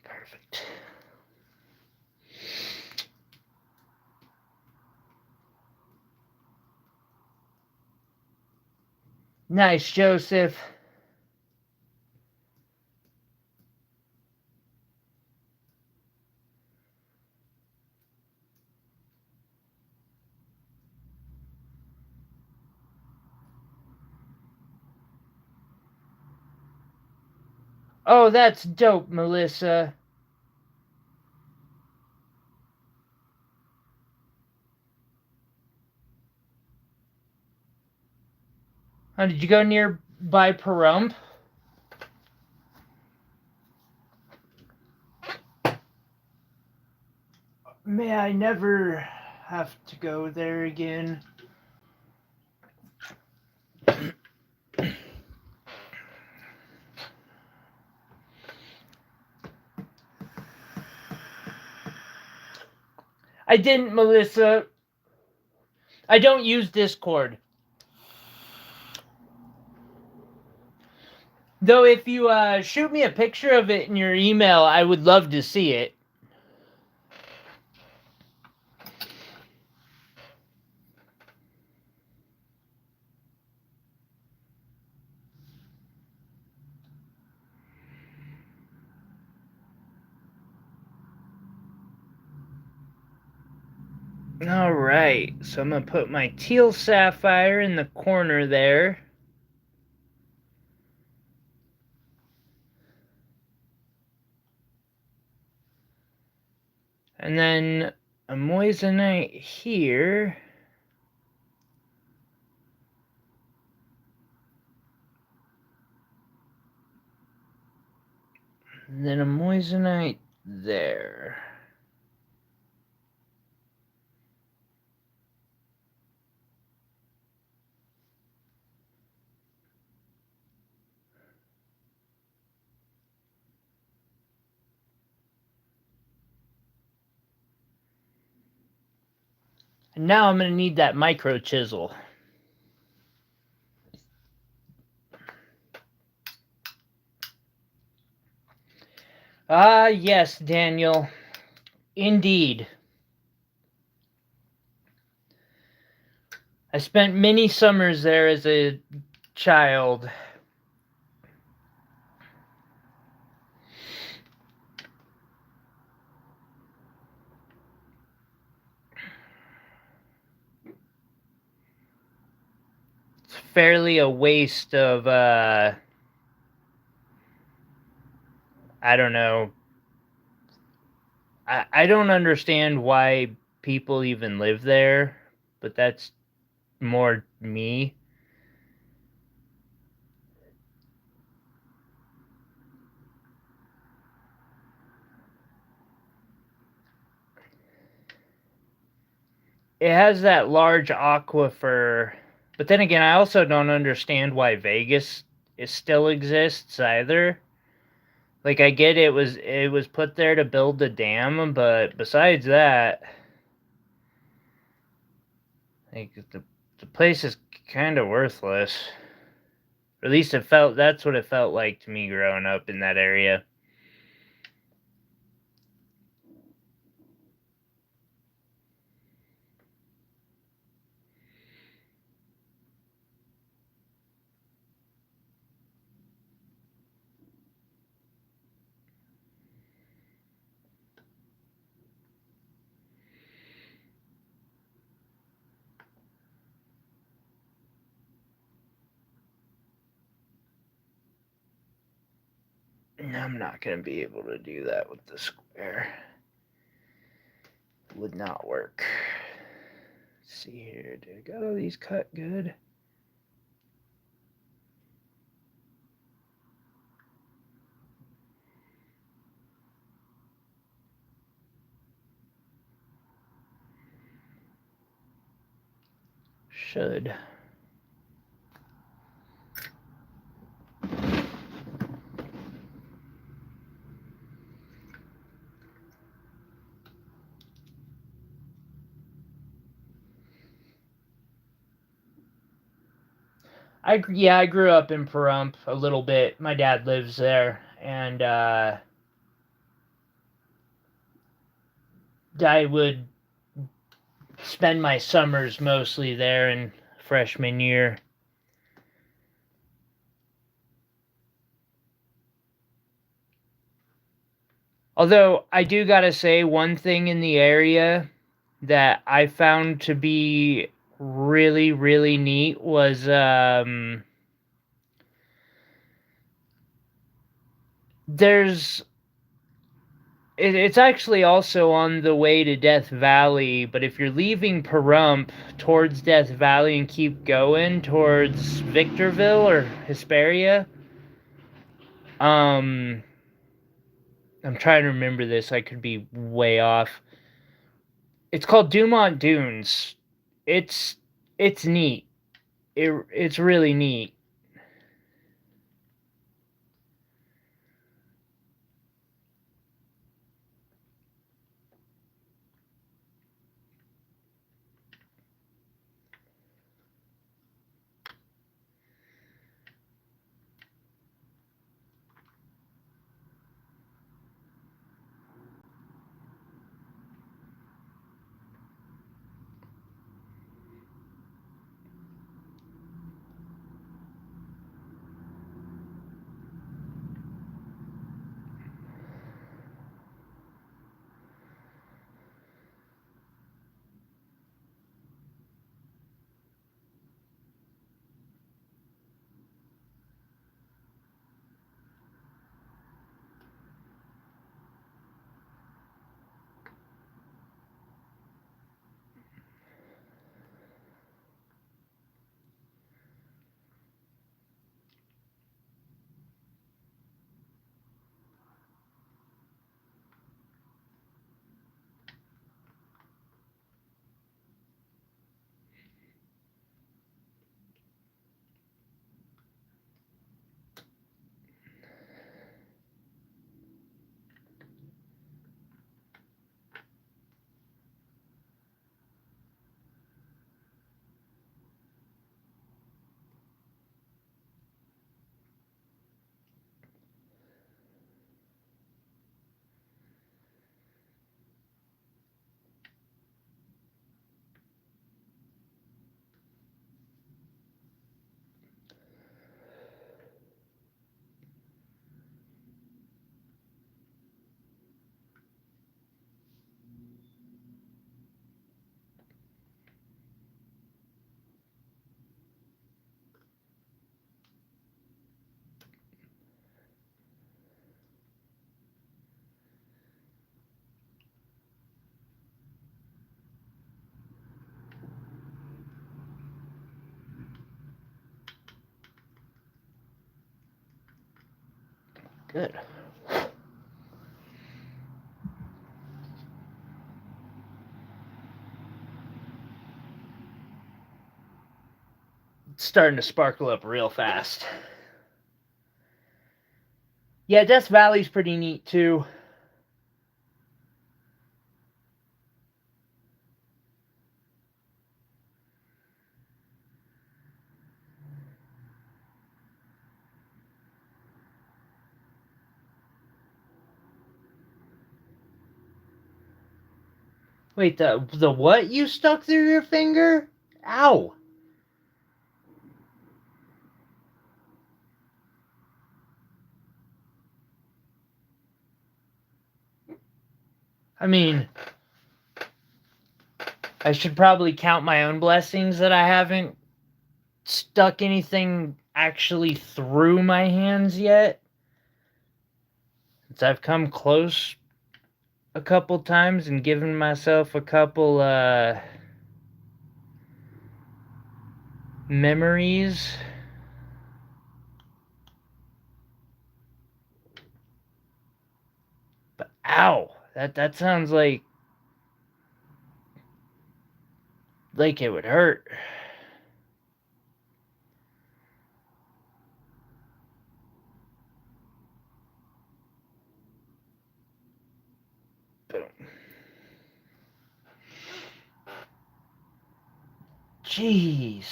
Perfect. Nice, Joseph. Oh, that's dope, Melissa. Oh, did you go nearby Pahrump? May I never have to go there again. I didn't, Melissa. I don't use Discord. Though if you shoot me a picture of it in your email, I would love to see it. Alright, so I'm going to put my teal sapphire in the corner there. And then a moissanite here. And then a moissanite there. And now I'm going to need that micro chisel. Ah, yes, Daniel. Indeed. I spent many summers there as a child. It's fairly a waste of I don't know. I don't understand why people even live there, but that's more me. It has that large aquifer, but then again, I also don't understand why Vegas still exists either. Like I get it was put there to build the dam, but besides that, like the place is kind of worthless. Or at least that's what it felt like to me growing up in that area. I'm not gonna be able to do that with the square. Would not work. Let's see here. Did I got all these cut good? Should. I grew up in Pahrump a little bit. My dad lives there, and I would spend my summers mostly there in freshman year. Although I do gotta say, one thing in the area that I found to be really, really neat was there's it's actually also on the way to Death Valley, but if you're leaving Pahrump towards Death Valley and keep going towards Victorville or Hesperia, I'm trying to remember this. I could be way off. It's called Dumont Dunes. It's it's neat. It's really neat. Good. It's starting to sparkle up real fast. Yeah, Death Valley's pretty neat too. Wait, the what you stuck through your finger? Ow. I mean, I should probably count my own blessings that I haven't stuck anything actually through my hands yet. Since I've come close a couple times and given myself a couple memories. But ow, that sounds like it would hurt. Boom. Jeez.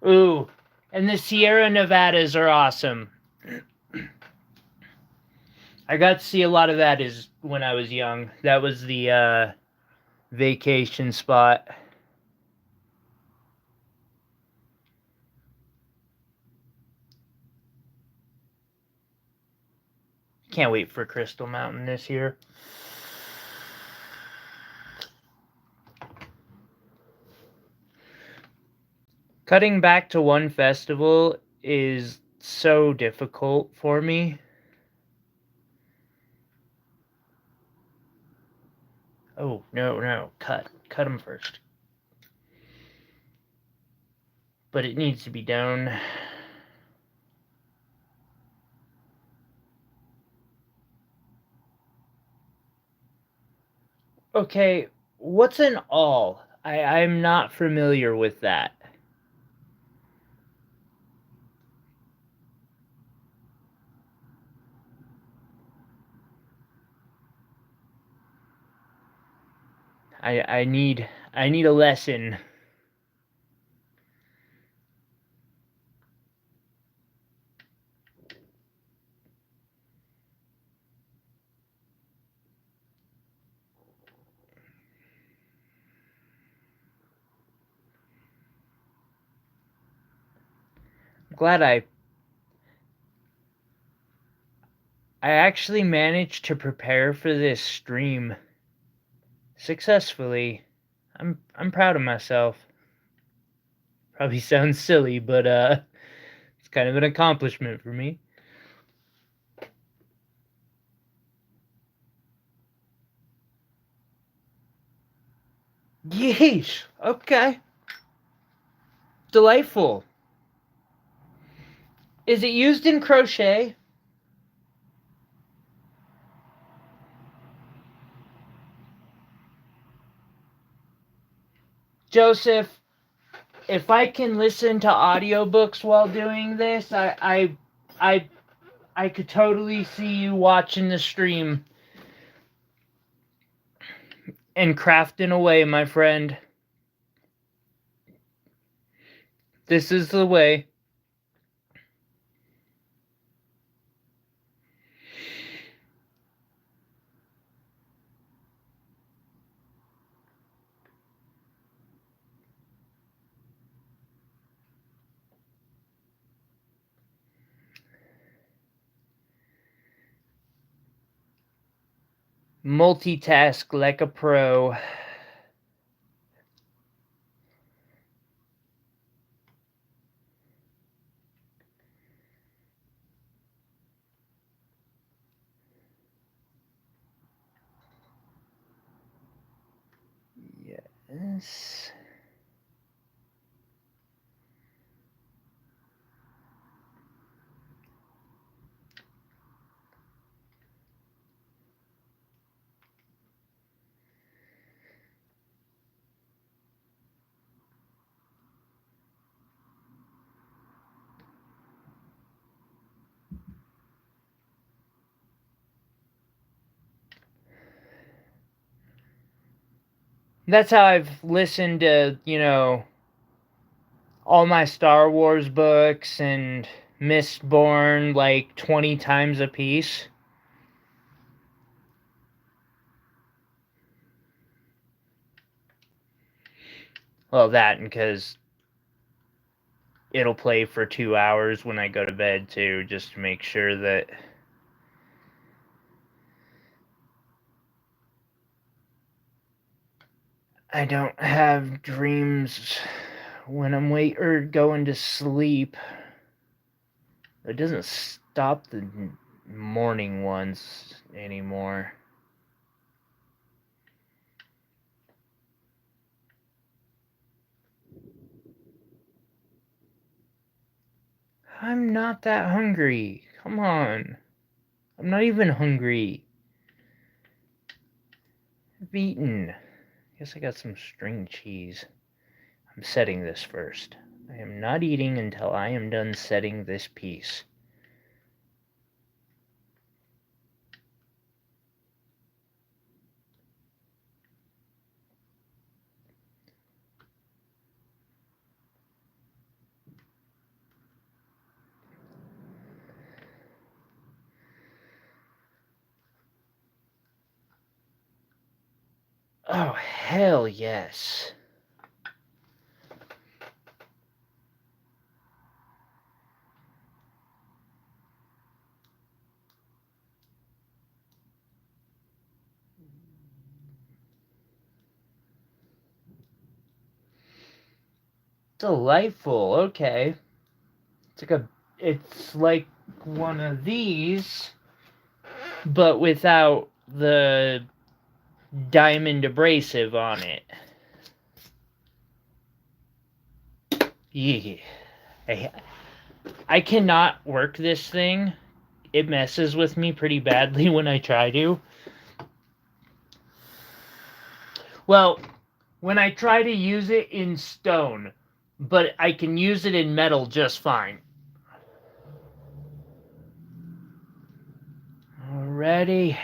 Ooh, and the Sierra Nevadas are awesome. I got to see a lot of that when I was young. That was the vacation spot. Can't wait for Crystal Mountain this year. Cutting back to one festival is so difficult for me. Oh, no. Cut them first. But it needs to be done. Okay, what's an awl? I'm not familiar with that. I need a lesson. I'm glad I actually managed to prepare for this stream successfully. I'm proud of myself. Probably sounds silly, but it's kind of an accomplishment for me. Yeesh. Okay. Delightful. Is it used in crochet? Joseph, if I can listen to audiobooks while doing this, I could totally see you watching the stream and crafting away, my friend. This is the way. Multitask like a pro. Yes. That's how I've listened to, all my Star Wars books and Mistborn like 20 times a piece. Well, that, and because it'll play for 2 hours when I go to bed, too, just to make sure that I don't have dreams when I'm going to sleep. It doesn't stop the morning ones anymore. I'm not that hungry. Come on. I'm not even hungry. I've eaten. Guess I got some string cheese. I'm setting this first. I am not eating until I am done setting this piece. Oh, hell yes. Delightful. Okay. It's like one of these, but without the diamond abrasive on it. Yeah. I cannot work this thing. It messes with me pretty badly when I try to. Well, when I try to use it in stone, but I can use it in metal just fine. Already.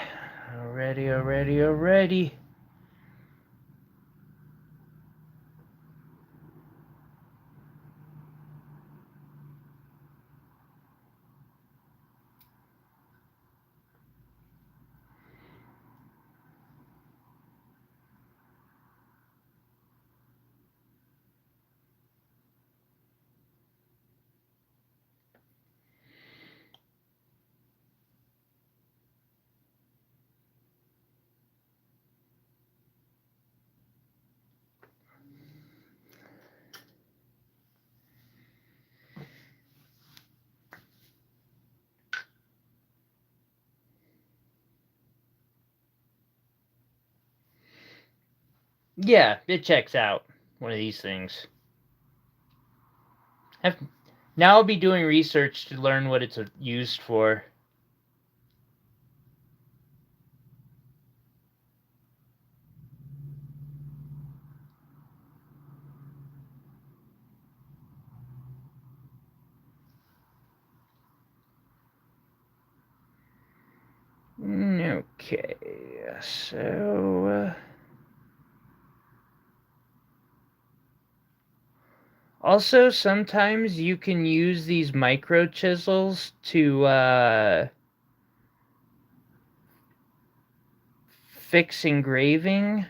Yeah, it checks out. One of these things. Now I'll be doing research to learn what it's used for. Okay, so... Also, sometimes you can use these micro chisels to fix engraving.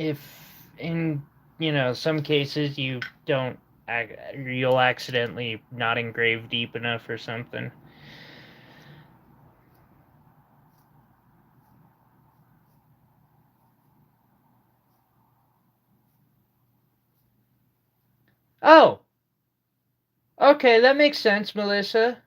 if in, some cases you don't, you'll accidentally not engrave deep enough or something. Oh, okay, that makes sense, Melissa.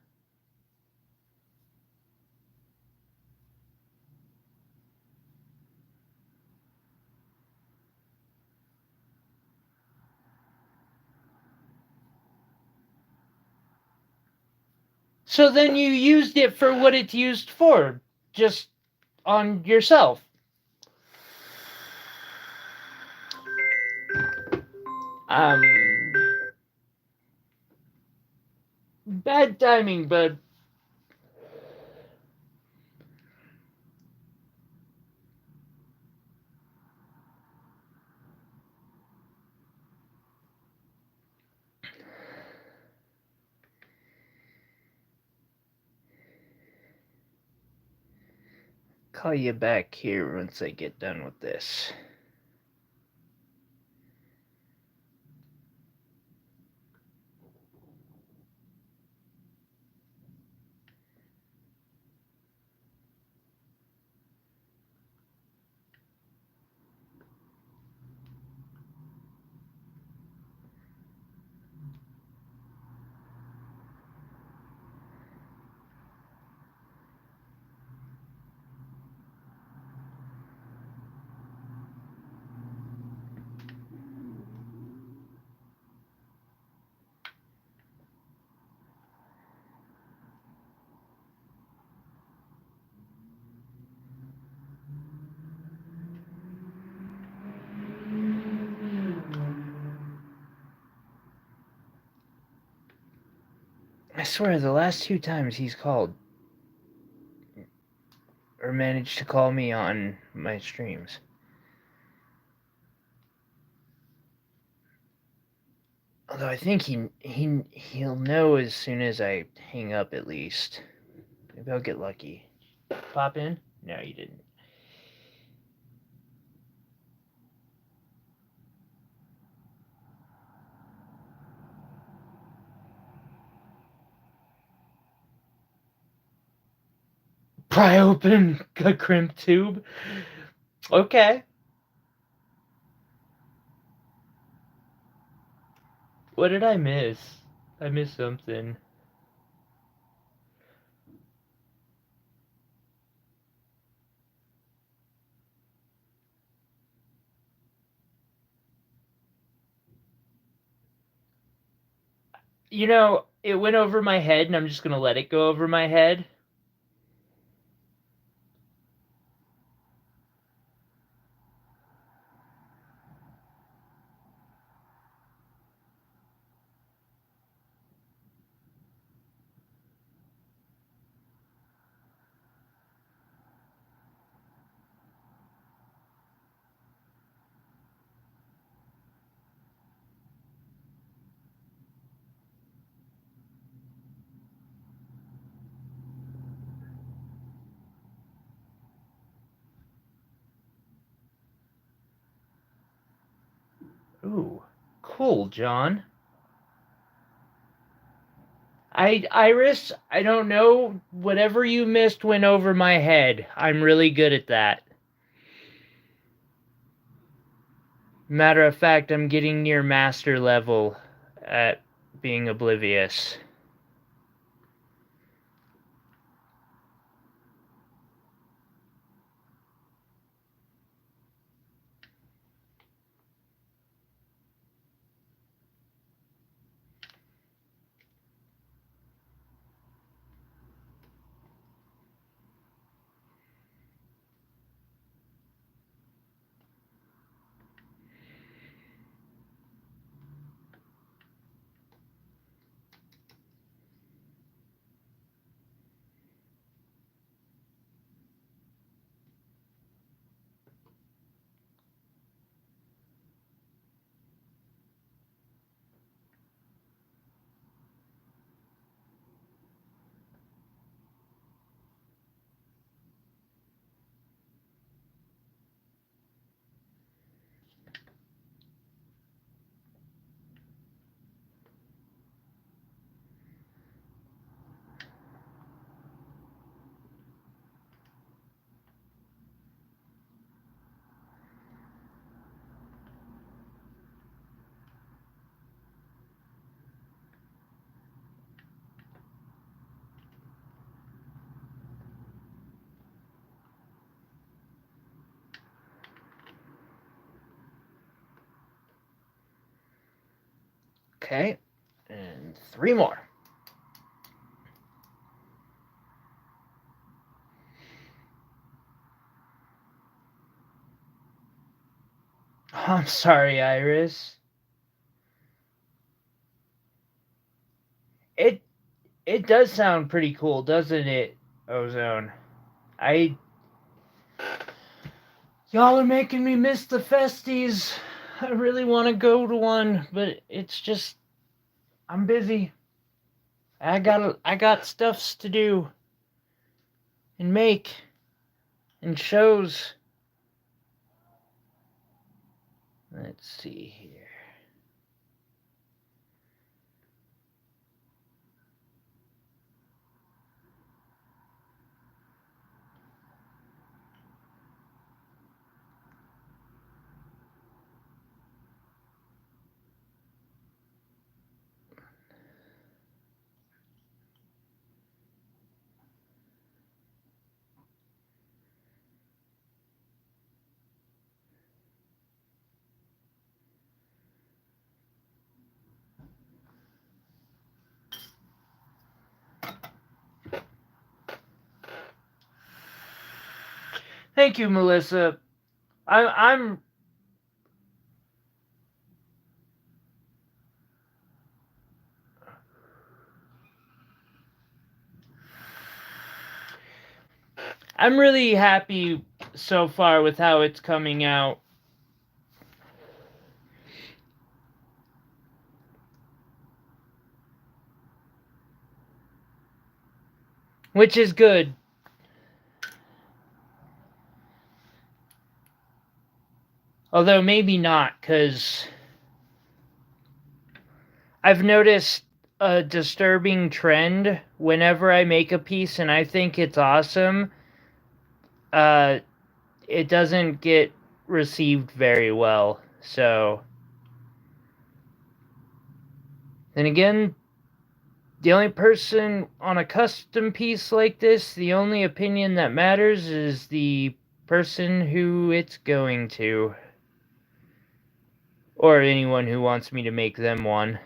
So then you used it for what it's used for, just on yourself. Um, Bad timing, bud. Call you back here once I get done with this. I swear, the last 2 times he's called or managed to call me on my streams. Although I think he'll know as soon as I hang up, at least. Maybe I'll get lucky. Pop in? No, you didn't. Pry open a crimp tube? Okay. What did I miss? I missed something. It went over my head, and I'm just gonna let it go over my head. Ooh, cool, John. Iris, I don't know. Whatever you missed went over my head. I'm really good at that. Matter of fact, I'm getting near master level at being oblivious. Okay. And 3 more. I'm sorry, Iris. It does sound pretty cool, doesn't it, Ozone? Y'all are making me miss the festies. I really want to go to one, but it's just I'm busy. I got stuffs to do and make and shows. Let's see here. Thank you, Melissa. I'm really happy so far with how it's coming out. Which is good. Although maybe not, because I've noticed a disturbing trend whenever I make a piece and I think it's awesome. It doesn't get received very well. So, then again, the only person on a custom piece like this, the only opinion that matters is the person who it's going to. Or anyone who wants me to make them one.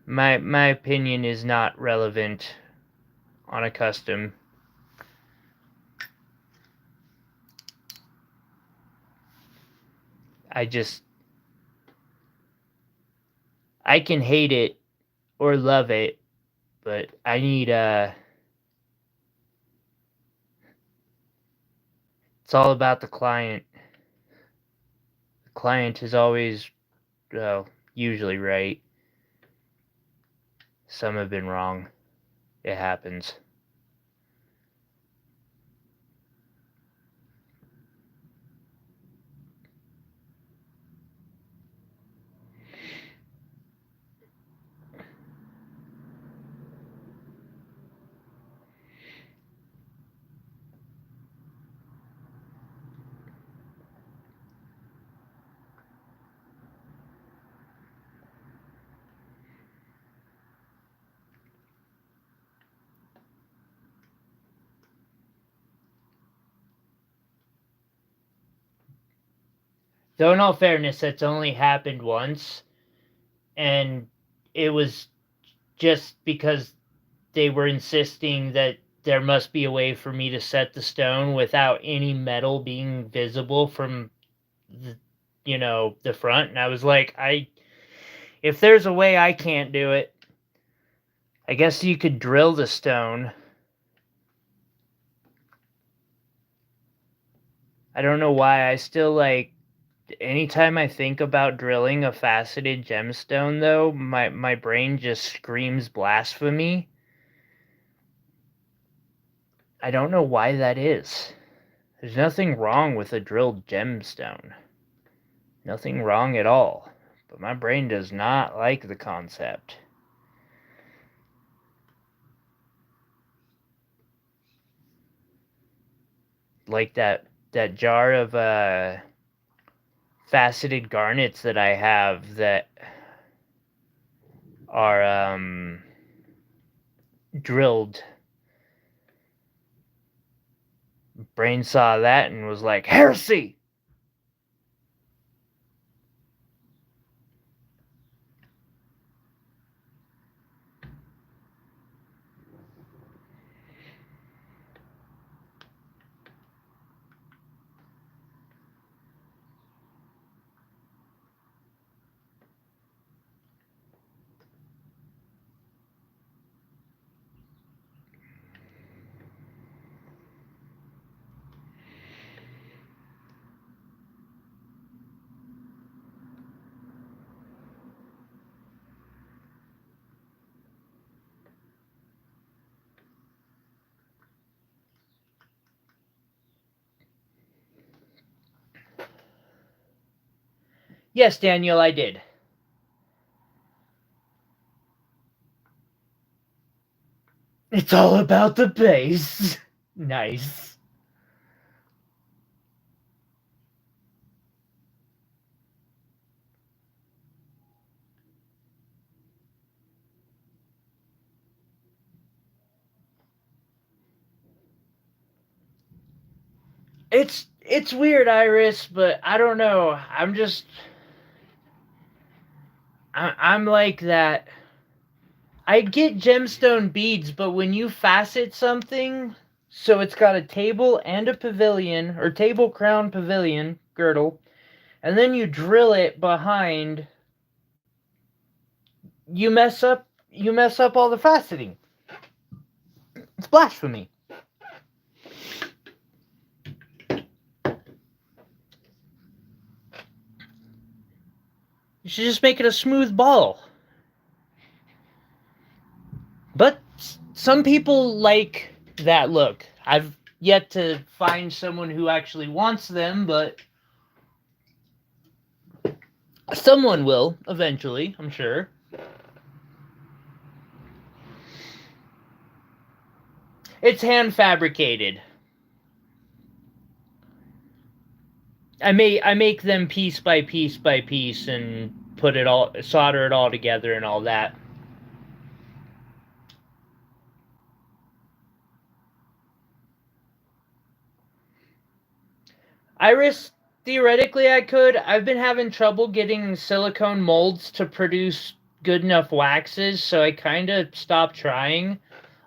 My opinion is not relevant on a custom. I can hate it or love it, but I need it's all about the client. The client is always, well, usually right. Some have been wrong. It happens. Though in all fairness, that's only happened once, and it was just because they were insisting that there must be a way for me to set the stone without any metal being visible from the, the front. And I was like, if there's a way I can't do it, I guess you could drill the stone. I don't know why. I still anytime I think about drilling a faceted gemstone, though, my brain just screams blasphemy. I don't know why that is. There's nothing wrong with a drilled gemstone. Nothing wrong at all. But my brain does not like the concept. Like that jar of faceted garnets that I have that are drilled. Brain saw that and was like, heresy! Yes, Daniel, I did. It's all about the bass. Nice. It's weird, Iris, but I don't know. I'm like that. I get gemstone beads, but when you facet something, so it's got a table and a pavilion, or table crown pavilion girdle, and then you drill it behind, you mess up all the faceting. It's blasphemy. You should just make it a smooth ball. But some people like that look. I've yet to find someone who actually wants them, but someone will eventually, I'm sure. It's hand fabricated. I make them piece by piece by piece and solder it all together and all that. Iris, theoretically I could. I've been having trouble getting silicone molds to produce good enough waxes, so I kind of stopped trying.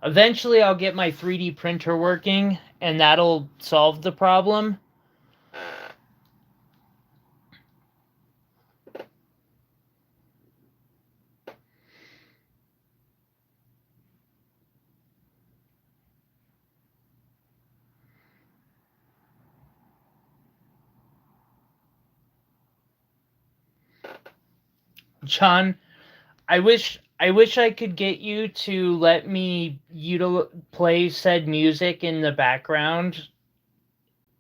Eventually I'll get my 3D printer working, and that'll solve the problem. John, I wish I could get you to let me play said music in the background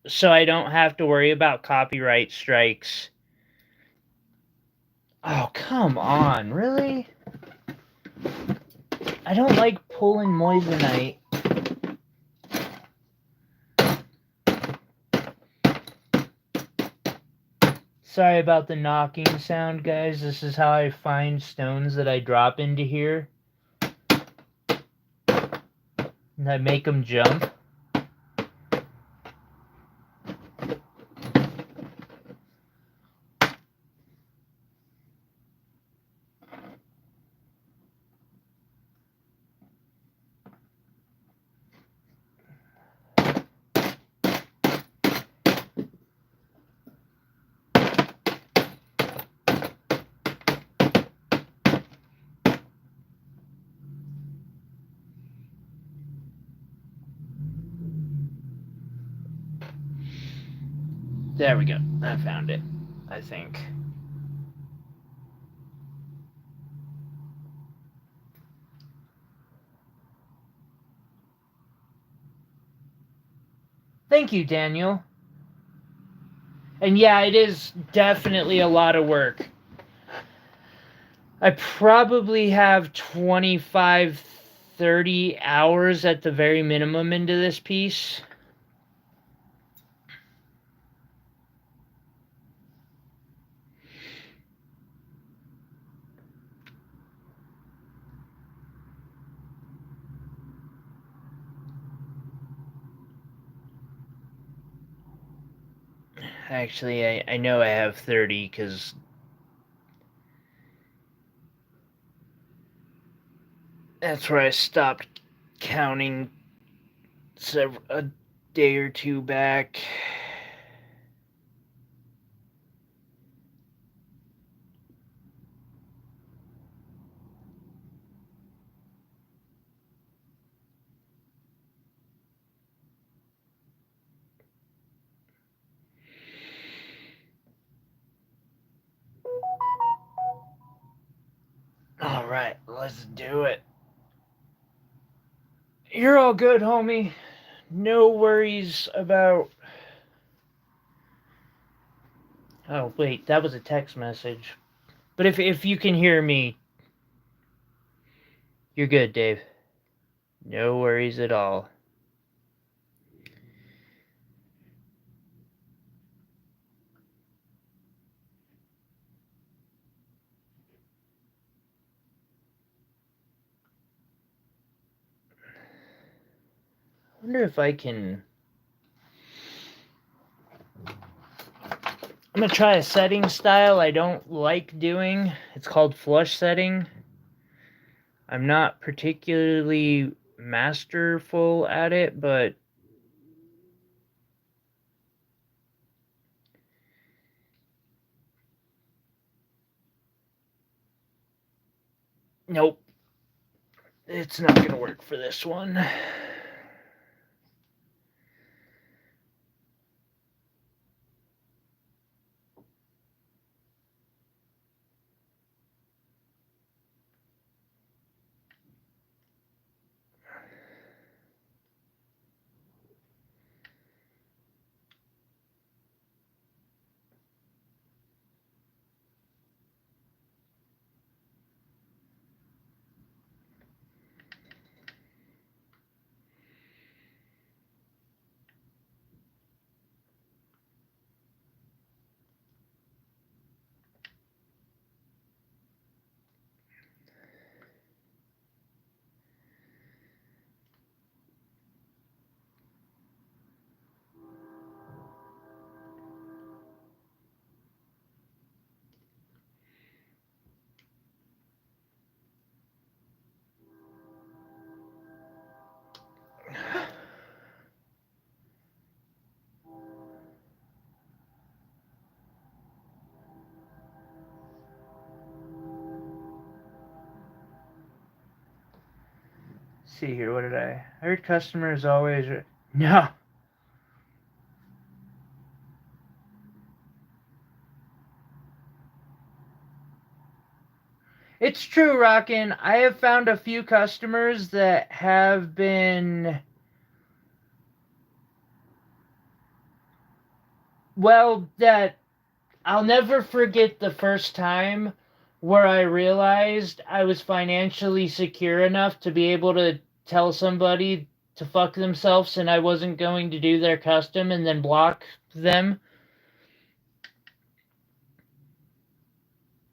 so I don't have to worry about copyright strikes. Oh, come on, really? I don't like pulling moissanite. Sorry about the knocking sound, guys. This is how I find stones that I drop into here. And I make them jump. There we go. I found it, I think. Thank you, Daniel. And yeah, it is definitely a lot of work. I probably have 25, 30 hours at the very minimum into this piece. Actually, I know I have 30 because that's where I stopped counting a day or two back. Alright, let's do it. You're all good, homie. No worries about... Oh, wait, that was a text message. But if you can hear me, you're good, Dave. No worries at all. I wonder if I can... I'm gonna try a setting style I don't like doing. It's called flush setting. I'm not particularly masterful at it, but nope. It's not gonna work for this one. See here, what did I heard customers always... No. It's true, Rockin'. I have found a few customers that have been... Well, that... I'll never forget the first time where I realized I was financially secure enough to be able to tell somebody to fuck themselves and I wasn't going to do their custom and then block them.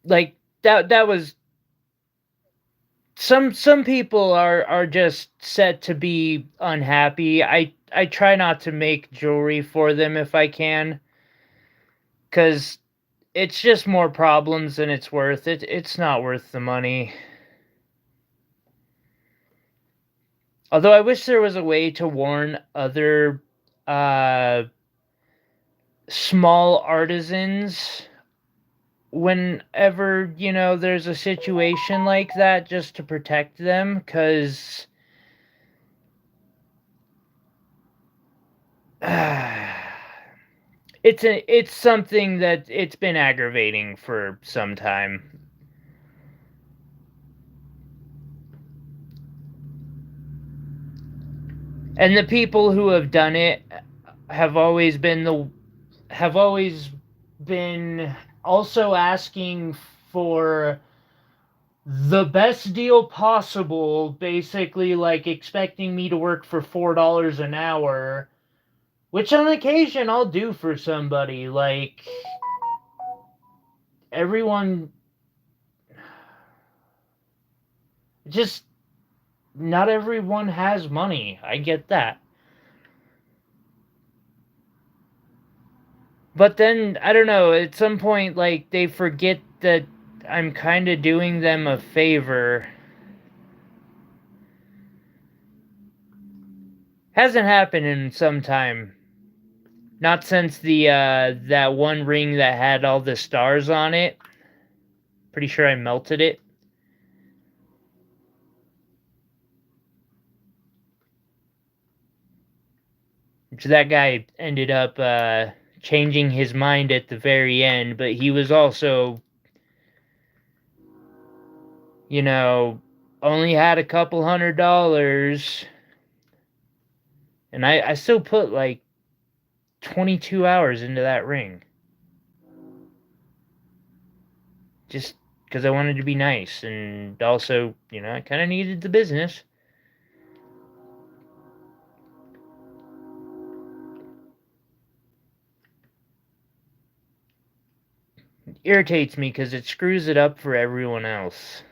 Like that was some people are just set to be unhappy. I try not to make jewelry for them if I can, cuz it's just more problems than it's worth. It's not worth the money. Although I wish there was a way to warn other small artisans whenever, there's a situation like that, just to protect them, because it's something that it's been aggravating for some time. And the people who have done it have always been also asking for the best deal possible, basically like expecting me to work for $4 an hour, which on occasion I'll do for somebody. Like, everyone, just not everyone has money. I get that. But then, I don't know, at some point, like, they forget that I'm kind of doing them a favor. Hasn't happened in some time. Not since the, that one ring that had all the stars on it. Pretty sure I melted it. Which that guy ended up, changing his mind at the very end, but he was also, only had a couple $100, and I still put like 22 hours into that ring. Just because I wanted to be nice, and also, I kind of needed the business. It irritates me because it screws it up for everyone else.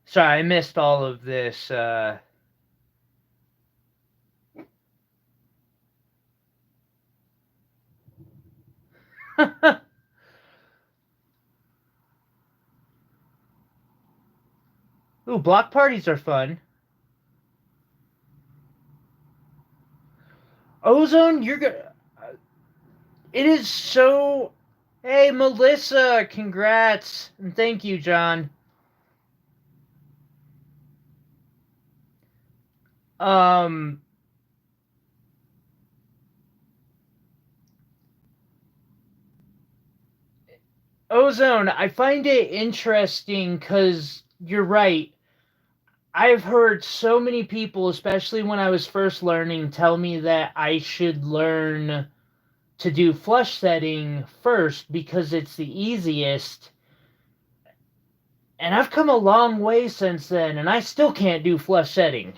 Sorry, I missed all of this. Ooh, block parties are fun. Ozone, you're good. It is so. Hey, Melissa, congrats. And thank you, John. Um, Ozone, I find it interesting because you're right. I've heard so many people, especially when I was first learning, tell me that I should learn to do flush setting first because it's the easiest. And I've come a long way since then, and I still can't do flush setting.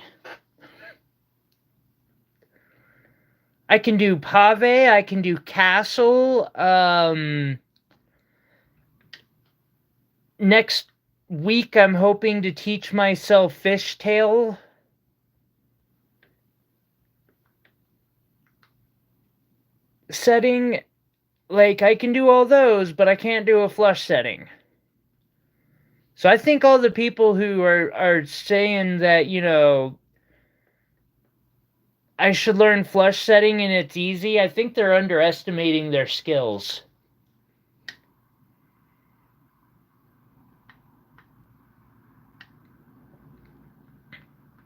I can do pave, I can do castle. Next week, I'm hoping to teach myself fishtail. Setting, like, I can do all those, but I can't do a flush setting. So I think all the people who are saying that, I should learn flush setting and it's easy, I think they're underestimating their skills.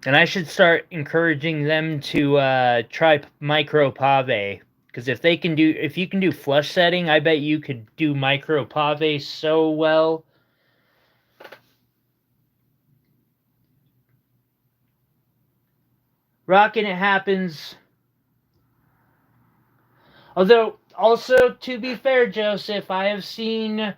And I should start encouraging them to try micro pave. Because if you can do flush setting, I bet you could do micro pave so well. Rockin' It Happens. Although, also, to be fair, Joseph, I have seen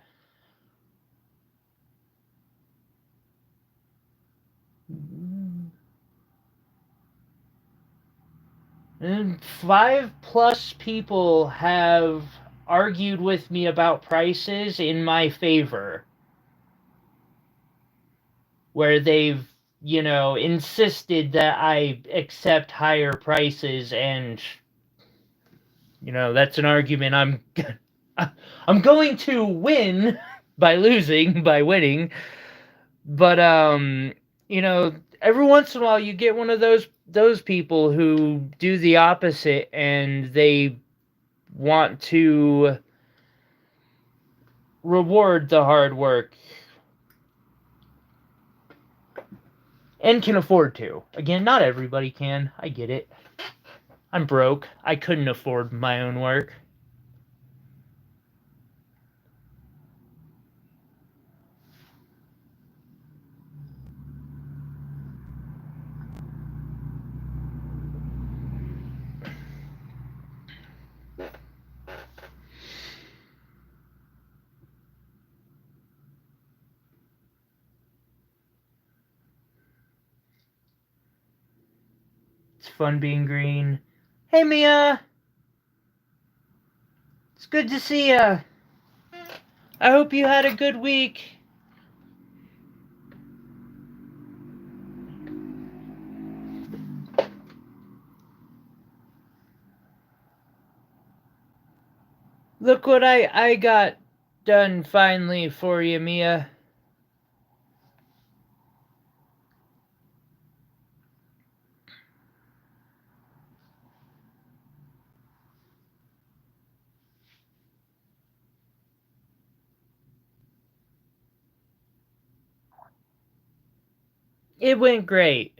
and 5+ people have argued with me about prices in my favor. Where they've, insisted that I accept higher prices, and, that's an argument I'm going to win by losing, by winning. But, every once in a while you get one of those people who do the opposite, and they want to reward the hard work and can afford to. Again, not everybody can. I get it. I'm broke. I couldn't afford my own work. fun being green. Hey, Mia! It's good to see ya. I hope you had a good week. Look what I got done finally for you, Mia. It went great.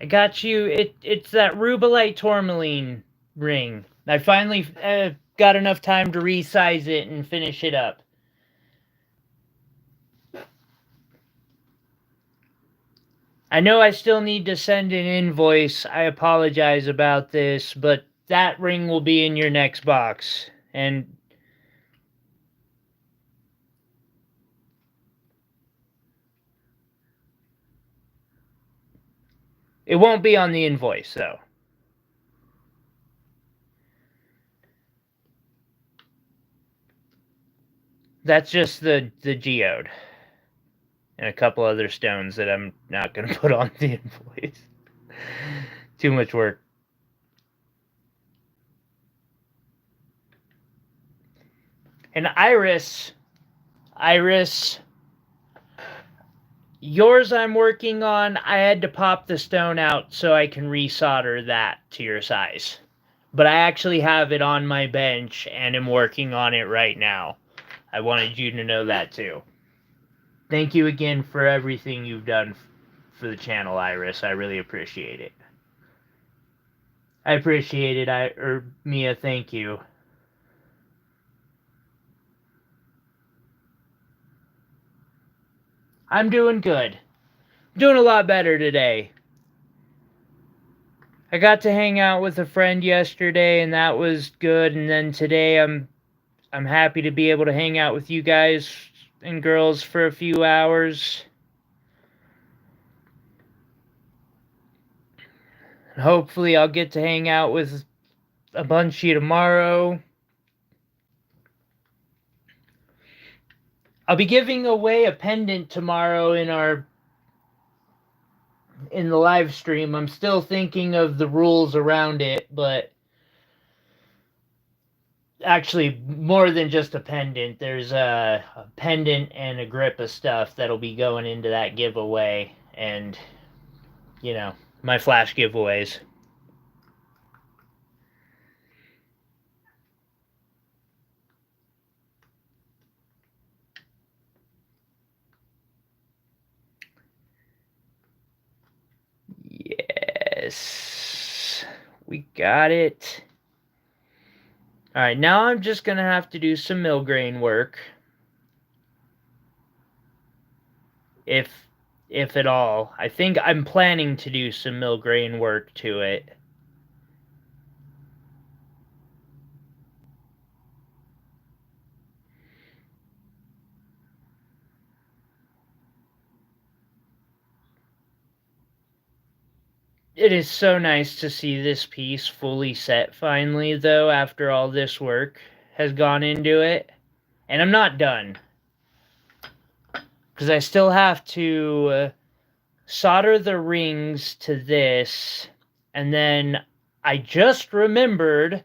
I got you. It's that Rubelite Tourmaline ring. I finally got enough time to resize it and finish it up. I know I still need to send an invoice. I apologize about this, but that ring will be in your next box. And it won't be on the invoice, though. That's just the geode. And a couple other stones that I'm not going to put on the invoice. Too much work. And Iris, yours I'm working on. I had to pop the stone out so I can resolder that to your size. But I actually have it on my bench and am working on it right now. I wanted you to know that too. Thank you again for everything you've done for the channel, Iris. I really appreciate it. I appreciate it, Mia, thank you. I'm doing good. Doing a lot better today. I got to hang out with a friend yesterday, and that was good. And then today, I'm happy to be able to hang out with you guys and girls for a few hours. Hopefully, I'll get to hang out with a bunch of you tomorrow. I'll be giving away a pendant tomorrow in the live stream. I'm still thinking of the rules around it, but actually more than just a pendant. There's a pendant and a grip of stuff that'll be going into that giveaway, and you know, my flash giveaways. Yes, we got it. All right, now I'm just gonna have to do some mill grain work, if at all. I think I'm planning to do some mill grain work to it. It is so nice to see this piece fully set finally, though, after all this work has gone into it. And I'm not done, because I still have to solder the rings to this, and then I just remembered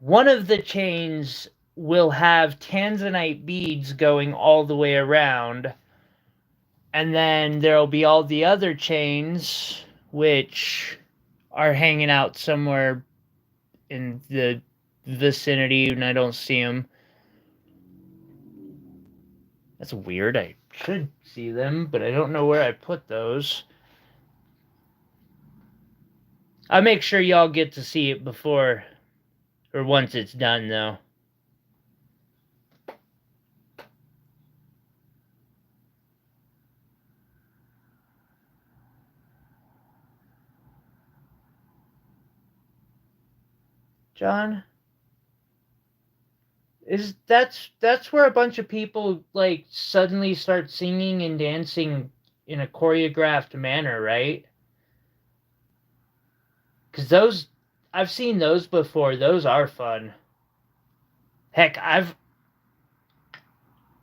one of the chains will have tanzanite beads going all the way around, and then there'll be all the other chains which are hanging out somewhere in the vicinity and I don't see them. That's weird. I should see them, but I don't know where I put those. I'll make sure y'all get to see it before or once it's done, though. John? That's where a bunch of people like suddenly start singing and dancing in a choreographed manner, right? Because those, I've seen those before. Those are fun. Heck,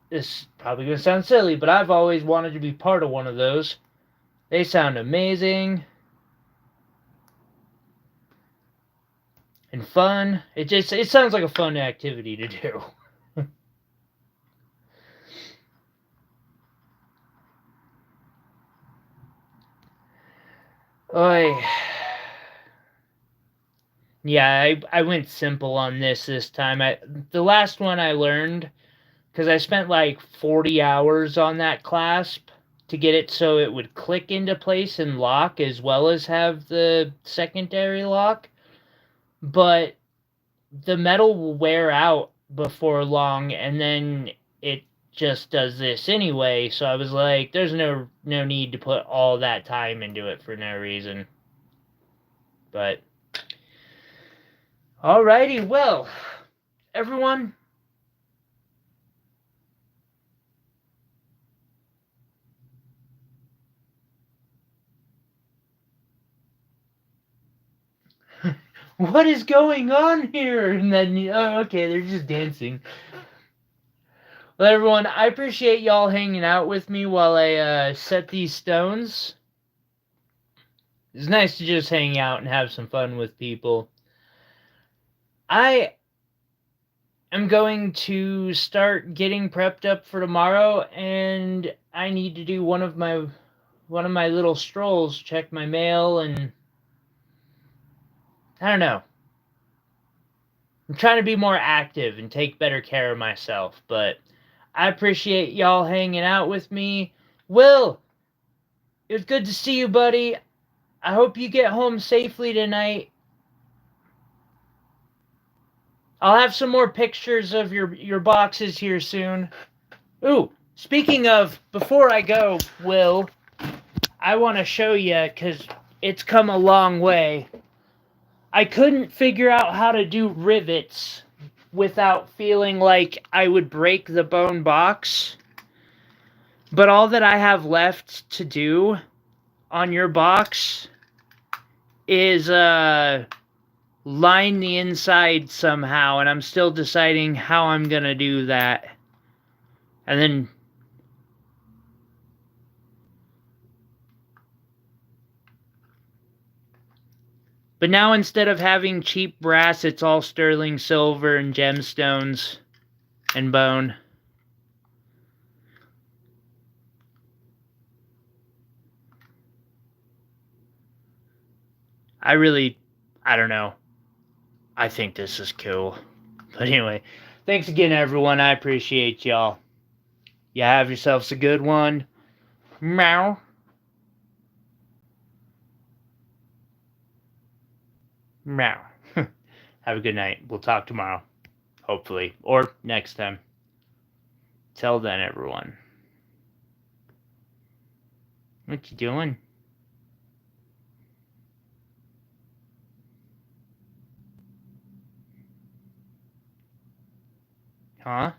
this is probably gonna sound silly, but I've always wanted to be part of one of those. They sound amazing and fun. It sounds like a fun activity to do. Oy. Yeah, I went simple on this time. The last one I learned, because I spent like 40 hours on that clasp to get it so it would click into place and lock as well as have the secondary lock. But the metal will wear out before long, and then it just does this anyway. So I was like, there's no need to put all that time into it for no reason. But alrighty, well, everyone. What is going on here? And then, oh, okay, they're just dancing. Well, everyone, I appreciate y'all hanging out with me while I set these stones. It's nice to just hang out and have some fun with people. I am going to start getting prepped up for tomorrow, and I need to do one of my little strolls, check my mail, and I don't know. I'm trying to be more active and take better care of myself, but I appreciate y'all hanging out with me. Will, it was good to see you, buddy. I hope you get home safely tonight. I'll have some more pictures of your boxes here soon. Ooh, speaking of, before I go, Will, I want to show you because it's come a long way. I couldn't figure out how to do rivets without feeling like I would break the bone box. But all that I have left to do on your box is line the inside somehow, and I'm still deciding how I'm gonna do that. And then but now instead of having cheap brass, it's all sterling silver and gemstones and bone. I don't know. I think this is cool. But anyway, thanks again, everyone. I appreciate y'all. You have yourselves a good one. Meow. Meow. Have a good night. We'll talk tomorrow. Hopefully. Or next time. Till then, everyone. What you doing? Huh?